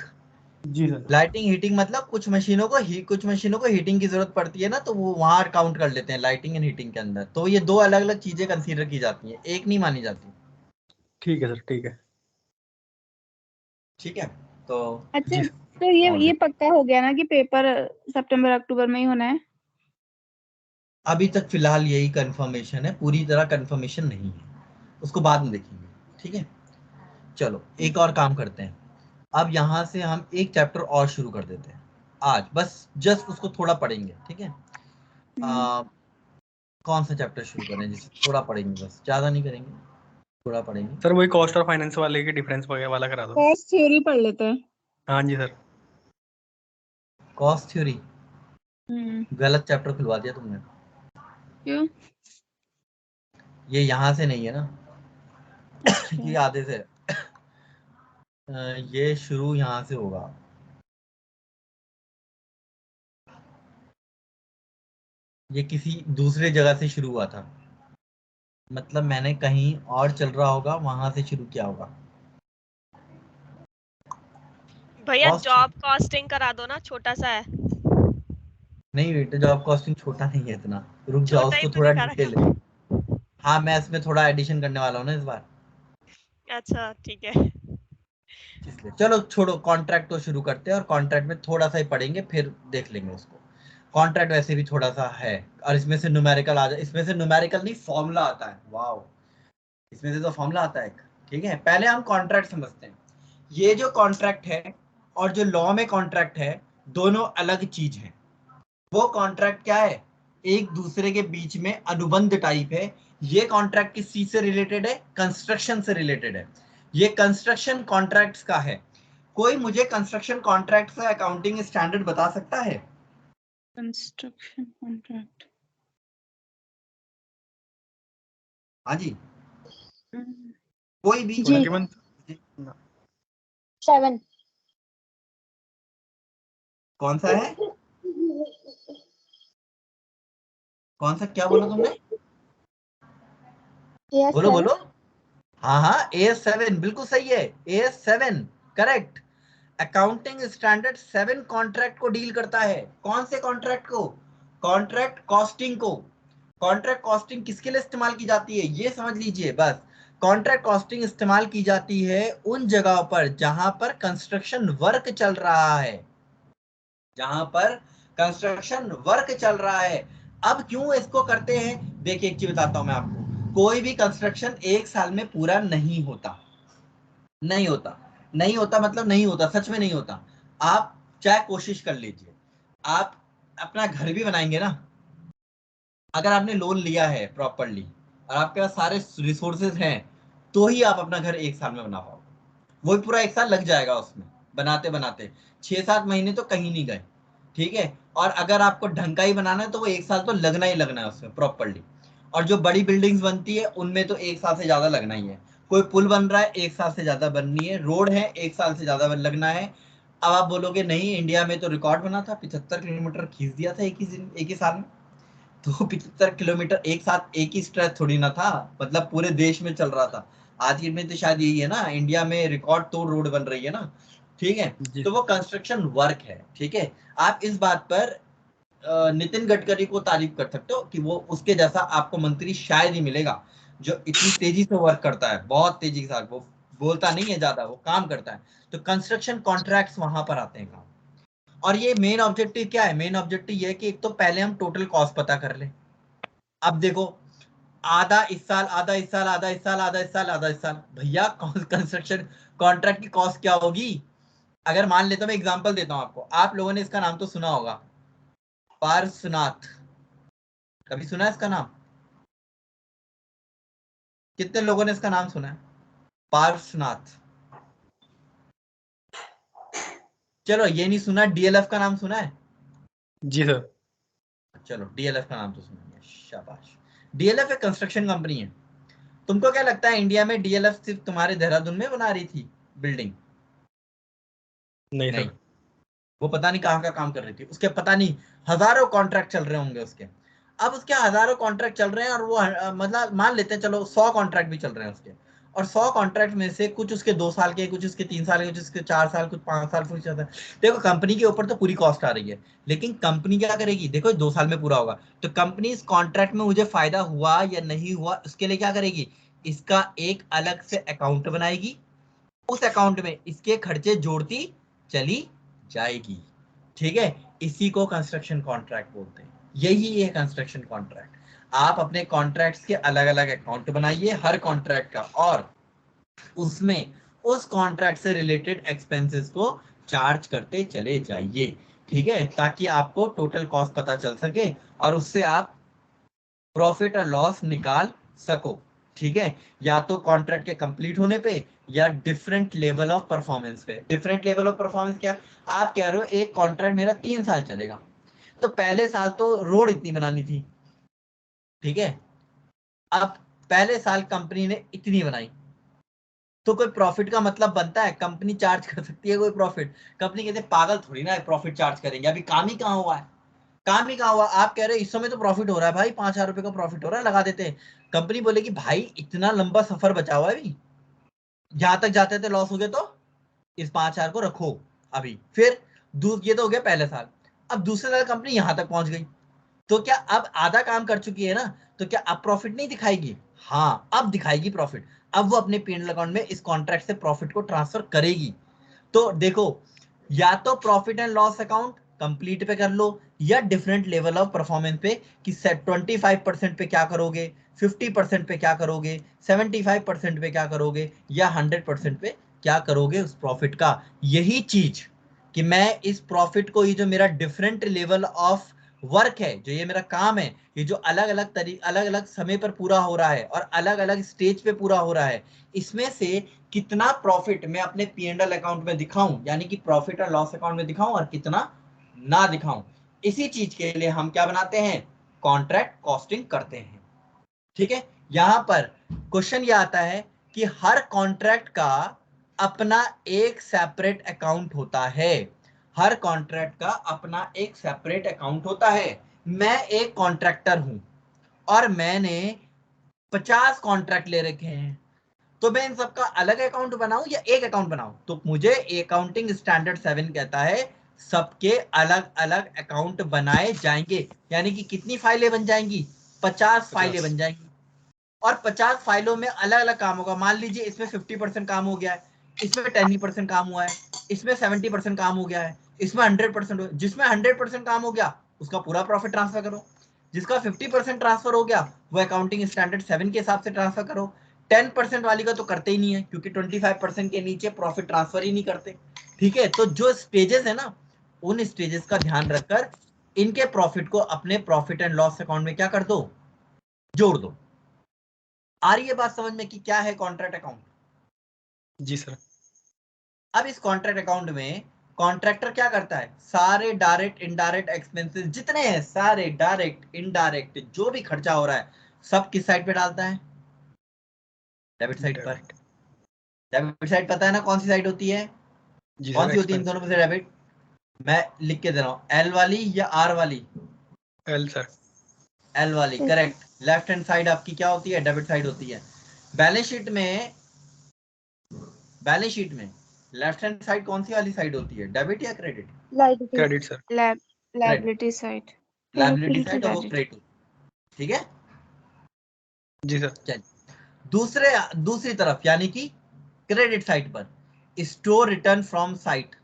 [SPEAKER 3] जी सर।
[SPEAKER 1] लाइटिंग हीटिंग मतलब कुछ मशीनों को हीटिंग की जरूरत पड़ती है ना, तो वो वहां काउंट कर लेते हैं लाइटिंग एंड हीटिंग के अंदर। तो ये दो अलग अलग चीजें कंसीडर की जाती हैं, एक नहीं मानी जाती।
[SPEAKER 3] ठीक है सर, ठीक है।
[SPEAKER 1] ठीक है। तो
[SPEAKER 2] अच्छा
[SPEAKER 3] जी
[SPEAKER 2] तो ये
[SPEAKER 1] ऑल
[SPEAKER 2] ये
[SPEAKER 1] राइट।
[SPEAKER 2] पक्का हो गया ना कि पेपर सितंबर अक्टूबर में ही होना है?
[SPEAKER 1] अभी तक फिलहाल यही कंफर्मेशन है, पूरी तरह कंफर्मेशन नहीं है, उसको बाद में देखेंगे। ठीक है। चलो एक और काम करते हैं। अब यहाँ से हम एक चैप्टर और शुरू कर देते हैं आज, बस जस्ट उसको थोड़ा पढ़ेंगे। ठीक है।
[SPEAKER 2] हम्म।
[SPEAKER 1] कौन सा चैप्टर शुरू करें जिसे थोड़ा पढ़ेंगे, बस ज्यादा नहीं करेंगे, थोड़ा पढ़ेंगे।
[SPEAKER 3] सर, वही कॉस्ट और फाइनेंस वाले की डिफरेंस वगैरह वाला करा दो।
[SPEAKER 2] कॉस्ट थ्योरी पढ़ लेते हैं।
[SPEAKER 3] हाँ जी सर।
[SPEAKER 1] Cost theory?
[SPEAKER 2] हम्म।
[SPEAKER 1] गलत चैप्टर खुलवा दिया तुमने।
[SPEAKER 2] क्यों?
[SPEAKER 1] ये यहाँ से नहीं है ना
[SPEAKER 2] अच्छा।
[SPEAKER 1] ये आधे से ये शुरू यहाँ से होगा। ये किसी दूसरे जगह से शुरू हुआ था, मतलब मैंने कहीं और चल रहा होगा, वहां से शुरू किया होगा।
[SPEAKER 4] भैया
[SPEAKER 1] कॉस्ट,
[SPEAKER 4] जॉब कॉस्टिंग करा दो ना, छोटा सा है।
[SPEAKER 1] नहीं बेटे, जॉब कॉस्टिंग छोटा नहीं है इतना, रुक जाओ,
[SPEAKER 4] छोटा ही
[SPEAKER 1] उसको
[SPEAKER 4] तो
[SPEAKER 1] थोड़ा
[SPEAKER 4] दिखा
[SPEAKER 1] डिटेल है।
[SPEAKER 4] रखा।
[SPEAKER 1] हाँ, मैं इसमें थोड़ा एडिशन करने वाला हूँ ना इस बार,
[SPEAKER 4] अच्छा ठीक है।
[SPEAKER 1] इसलिए चलो छोड़ो, कॉन्ट्रैक्ट तो शुरू करते हैं, और कॉन्ट्रैक्ट में थोड़ा सा ही पढ़ेंगे, फिर देख लेंगे उसको। कॉन्ट्रैक्ट वैसे भी थोड़ा सा है, और इसमें से न्यूमेरिकल आ जाए, इसमें से न्यूमेरिकल नहीं फॉर्मूला आता है, वाओ, इसमें से तो फॉर्मूला आता है एक। ठीक है, पहले हम कॉन्ट्रैक्ट समझते हैं। ये जो कॉन्ट्रैक्ट है और जो लॉ में कॉन्ट्रैक्ट है, दोनों अलग चीज है। वो कॉन्ट्रैक्ट क्या है, एक दूसरे के बीच में अनुबंध टाइप है। ये कॉन्ट्रैक्ट किस चीज से रिलेटेड है, कंस्ट्रक्शन से रिलेटेड है। ये कंस्ट्रक्शन कॉन्ट्रैक्ट्स का है। कोई मुझे कंस्ट्रक्शन कॉन्ट्रैक्ट का अकाउंटिंग स्टैंडर्ड बता सकता है?
[SPEAKER 2] Construction contract.
[SPEAKER 1] हाँ जी, कोई भी।
[SPEAKER 2] 21 7।
[SPEAKER 1] कौन सा है, कौन सा, क्या बोला तुमने? बोलो बोलो। हाँ हाँ, AS7 बिल्कुल सही है, AS7 correct. Accounting standard 7 contract को डील करता है। कौन से कॉन्ट्रैक्ट को? कॉन्ट्रैक्ट कॉस्टिंग को। कॉन्ट्रैक्ट कॉस्टिंग किसके लिए इस्तेमाल की जाती है, ये समझ लीजिए बस। कॉन्ट्रैक्ट कॉस्टिंग इस्तेमाल की जाती है उन जगहों पर जहां पर कंस्ट्रक्शन वर्क चल रहा है, जहां पर कंस्ट्रक्शन वर्क चल रहा है। अब क्यों इसको करते हैं, देखिए एक चीज बताता हूं मैं आपको। कोई भी कंस्ट्रक्शन एक साल में पूरा नहीं होता, नहीं होता, नहीं होता मतलब नहीं होता, सच में नहीं होता। आप चाहे कोशिश कर लीजिए, आप अपना घर भी बनाएंगे ना, अगर आपने लोन लिया है प्रॉपरली और आपके पास सारे रिसोर्सेज हैं, तो ही आप अपना घर एक साल में बना पाओगे। वो पूरा एक साल लग जाएगा उसमें बनाते बनाते, 6-7 महीने तो कहीं नहीं गए। ठीक है। और अगर आपको ढंग का ही बनाना है तो वो एक साल तो लगना ही लगना है उसमें प्रॉपरली। और जो बड़ी बिल्डिंग्स बनती है उनमें तो एक साल से ज्यादा लगना ही है। कोई पुल बन रहा है 1 साल से ज्यादा बननी है, रोड है 1 साल से ज्यादा लगना है। अब आप बोलोगे नहीं इंडिया में तो रिकॉर्ड बना था 75 किलोमीटर खींच दिया था एक ही साल में। तो 75 किलोमीटर एक साथ एक ही स्ट्रेच थोड़ी ना था, मतलब पूरे देश में चल रहा था। आज में तो शायद यही है ना, इंडिया में रिकॉर्ड तोड़ रोड बन रही है ना, ठीक है।
[SPEAKER 3] जी
[SPEAKER 1] तो वो कंस्ट्रक्शन वर्क है, ठीक है। आप इस बात पर नितिन गडकरी को तारीफ कर सकते हो कि वो उसके जैसा आपको मंत्री शायद ही मिलेगा जो इतनी तेजी से वर्क करता है, बहुत तेजी के साथ। वो बोलता नहीं है ज्यादा, वो काम करता है। तो कंस्ट्रक्शन कॉन्ट्रैक्ट्स वहां पर आते हैं काम। और ये मेन ऑब्जेक्टिव क्या है? मेन ऑब्जेक्टिव ये है कि एक तो पहले हम टोटल कॉस्ट पता कर लें। अब देखो, आधा इस साल, आधा इस साल, आधा इस साल, आधा इस साल, आधा इस साल, भैया कंस्ट्रक्शन कॉन्ट्रैक्ट की कॉस्ट क्या होगी? अगर मान लेता हूं, मैं एग्जांपल देता हूं आपको, आप लोगों ने इसका नाम तो सुना होगा, पार्श्वनाथ। कभी सुना है इसका नाम? कितने लोगों ने इसका नाम सुना है? पार्श्वनाथ। चलो ये नहीं सुना, डीएलएफ का नाम सुना है?
[SPEAKER 3] जी सर।
[SPEAKER 1] चलो डीएलएफ का नाम तो सुना है, शाबाश। डीएलएफ एक कंस्ट्रक्शन कंपनी है। तुमको क्या लगता है इंडिया में डीएलएफ सिर्फ तुम्हारे देहरादून में बना रही थी बिल्डिंग?
[SPEAKER 3] नहीं
[SPEAKER 1] नहीं,
[SPEAKER 3] सर।
[SPEAKER 1] वो पता नहीं कहाँ का काम कर रही थी। उसके पता नहीं हजारों कॉन्ट्रैक्ट चल रहे होंगे उसके। अब उसके हजारों कॉन्ट्रैक्ट चल रहे हैं और वो मतलब मान लेते हैं चलो 100 कॉन्ट्रैक्ट भी चल रहे हैं उसके, और 100 कॉन्ट्रैक्ट में से कुछ उसके 2 साल के, कुछ उसके 3 साल के, कुछ उसके 4 साल, कुछ 5 साल, कुछ 6 साल। देखो कंपनी के ऊपर तो पूरी कॉस्ट आ रही है, लेकिन कंपनी क्या करेगी? देखो 2 साल में पूरा होगा, तो कंपनी इस कॉन्ट्रैक्ट में मुझे फायदा हुआ या नहीं हुआ उसके लिए क्या करेगी? इसका एक अलग से अकाउंट बनाएगी, उस अकाउंट में इसके खर्चे जोड़ती चली जाएगी, ठीक है। इसी को कंस्ट्रक्शन कॉन्ट्रैक्ट बोलते हैं। यही है कंस्ट्रक्शन कॉन्ट्रैक्ट। आप अपने कॉन्ट्रैक्ट्स के अलग अलग अकाउंट बनाइए हर कॉन्ट्रैक्ट का, और उसमें उस कॉन्ट्रैक्ट से रिलेटेड एक्सपेंसेस को चार्ज करते चले जाइए, ठीक है, ताकि आपको टोटल कॉस्ट पता चल सके और उससे आप प्रॉफिट और लॉस निकाल सको, ठीक है। या तो कॉन्ट्रैक्ट के कंप्लीट होने पे या डिफरेंट लेवल ऑफ परफॉर्मेंस पे। डिफरेंट लेवल ऑफ परफॉर्मेंस क्या? आप कह रहे हो एक कॉन्ट्रैक्ट मेरा 3 साल चलेगा, तो पहले साल तो रोड इतनी बनानी थी, ठीक है। अब पहले साल कंपनी ने इतनी बनाई, तो कोई प्रॉफिट का मतलब बनता है? कंपनी चार्ज कर सकती है कोई प्रॉफिट? कंपनी कहते पागल थोड़ी ना है प्रॉफिट चार्ज करेंगे, अभी काम ही कहाँ हुआ है, काम ही कहाँ हुआ। आप कह रहे हो इस समय तो प्रॉफिट हो रहा है भाई, 5,000 रुपए का प्रॉफिट हो रहा है, लगा देते हैं। कंपनी बोलेगी भाई इतना लंबा सफर बचा हुआ है अभी, जहां तक जाते थे लॉस हो गया, तो इस 5,000 को रखो अभी। फिर ये तो हो गया पहले साल। अब दूसरे साल कंपनी यहां तक पहुंच गई, तो क्या अब आधा काम कर चुकी है ना, तो क्या अब प्रॉफिट नहीं दिखाएगी? हाँ अब दिखाएगी प्रॉफिट। अब वो अपने पीएनएल अकाउंट में इस कॉन्ट्रैक्ट से प्रॉफिट को ट्रांसफर करेगी। तो देखो, या तो profit and loss account complete पे कर लो, या डिफरेंट लेवल ऑफ परफॉर्मेंस पे कि 25% पे क्या करोगे, 50% पे क्या करोगे, 75% पे क्या करोगे, या 100% पे क्या करोगे उस प्रॉफिट का। यही चीज कि मैं इस प्रॉफिट को, ये जो मेरा डिफरेंट लेवल ऑफ वर्क है, जो ये मेरा काम है, ये जो अलग अलग समय पर पूरा हो रहा है और अलग अलग स्टेज पे पूरा हो रहा है, इसमें से कितना प्रॉफिट मैं अपने पीएनएल अकाउंट में दिखाऊं, यानी कि प्रॉफिट और लॉस अकाउंट में दिखाऊं, और कितना ना दिखाऊं, इसी चीज के लिए हम क्या बनाते हैं? कॉन्ट्रैक्ट कॉस्टिंग करते हैं, ठीक है। यहां पर क्वेश्चन ये आता है कि हर कॉन्ट्रैक्ट का अपना एक सेपरेट अकाउंट होता है। हर कॉन्ट्रैक्ट का अपना एक सेपरेट अकाउंट होता है। मैं एक कॉन्ट्रैक्टर हूं और मैंने 50 कॉन्ट्रैक्ट ले रखे हैं, तो मैं इन सबका अलग अकाउंट बनाऊं या एक अकाउंट बनाऊं? तो मुझे अकाउंटिंग स्टैंडर्ड 7 कहता है सबके अलग अलग अकाउंट बनाए जाएंगे, यानी कि कितनी फाइलें बन जाएंगी? 50 फाइलें बन जाएंगी, और 50 फाइलों में अलग अलग काम होगा। मान लीजिए इसमें 50% काम हो गया है, इसमें 10% काम हुआ है, इसमें 70% काम हो गया है, इसमें 100%। जिसमें 100% काम हो गया उसका पूरा प्रॉफिट ट्रांसफर करो, जिसका 50% ट्रांसफर हो गया वो अकाउंटिंग स्टैंडर्ड 7 के हिसाब से ट्रांसफर करो। 10% वाली का तो करते ही नहीं है, क्योंकि 25% के नीचे प्रॉफिट ट्रांसफर ही नहीं करते, ठीक है। तो जो स्टेजेस है ना, उन स्टेजेस का ध्यान रखकर इनके प्रॉफिट को अपने प्रॉफिट एंड लॉस अकाउंट में क्या कर दो? जोड़ दो। आ रही है बात समझ में कि क्या है कॉन्ट्रैक्ट अकाउंट?
[SPEAKER 3] जी सर।
[SPEAKER 1] अब इस कॉन्ट्रैक्ट अकाउंट में कॉन्ट्रैक्टर क्या करता है? सारे डायरेक्ट इनडायरेक्ट एक्सपेंसेस जितने हैं, सारे डायरेक्ट इनडायरेक्ट जो भी खर्चा हो रहा है, सब किस साइड पे डालता है? डेबिट साइड पर। डेबिट साइड पता है ना कौन सी साइड होती है?
[SPEAKER 5] जी
[SPEAKER 1] कौन
[SPEAKER 5] सर,
[SPEAKER 1] सी होती है इन दोनों में से डेबिट? मैं लिख के दे रहा हूँ, एल वाली या आर वाली?
[SPEAKER 5] L sir.
[SPEAKER 1] एल वाली, करेक्ट। लेफ्ट हैंड साइड आपकी क्या होती है? डेबिट साइड होती है। बैलेंस शीट में लेफ्ट हैंड साइड कौन सी वाली साइड होती है, डेबिट या credit?
[SPEAKER 5] Credit sir.
[SPEAKER 2] Liability side.
[SPEAKER 1] Liability side और वो क्रेडिट, ठीक है।
[SPEAKER 5] जी सर।
[SPEAKER 1] चलिए दूसरी तरफ यानी कि क्रेडिट साइड पर, store return from site.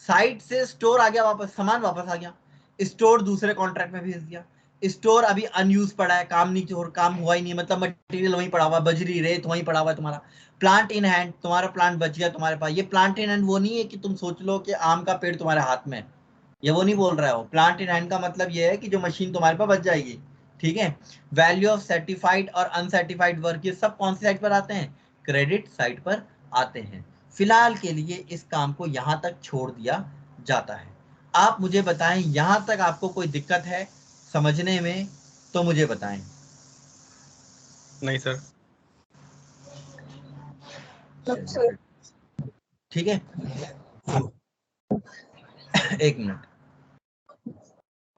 [SPEAKER 1] Site से स्टोर आ गया, वापस सामान वापस आ गया, स्टोर दूसरे कॉन्ट्रैक्ट में भेज दिया। स्टोर अभी अनयूज पड़ा है, काम नहीं और काम हुआ ही नहीं, मतलब मटेरियल वहीं पड़ा हुआ, बजरी रेत वहीं पड़ा हुआ है तुम्हारा। प्लांट इन हैंड, तुम्हारा प्लांट बच गया तुम्हारे पास। ये प्लांट इन हैंड वो नहीं है कि तुम सोच लो कि आम का पेड़ तुम्हारे हाथ में, ये वो नहीं बोल रहा है। वो प्लांट इन हैंड का मतलब ये है कि जो मशीन तुम्हारे पास बच जाएगी, ठीक है। वैल्यू ऑफ सर्टिफाइड और अनसर्टिफाइड वर्क, ये सब कौन सी साइड पर आते हैं? क्रेडिट साइड पर आते हैं। फिलहाल के लिए इस काम को यहां तक छोड़ दिया जाता है। आप मुझे बताएं, यहां तक आपको कोई दिक्कत है समझने में तो मुझे बताएं।
[SPEAKER 5] नहीं सर।
[SPEAKER 1] ठीक है, एक मिनट।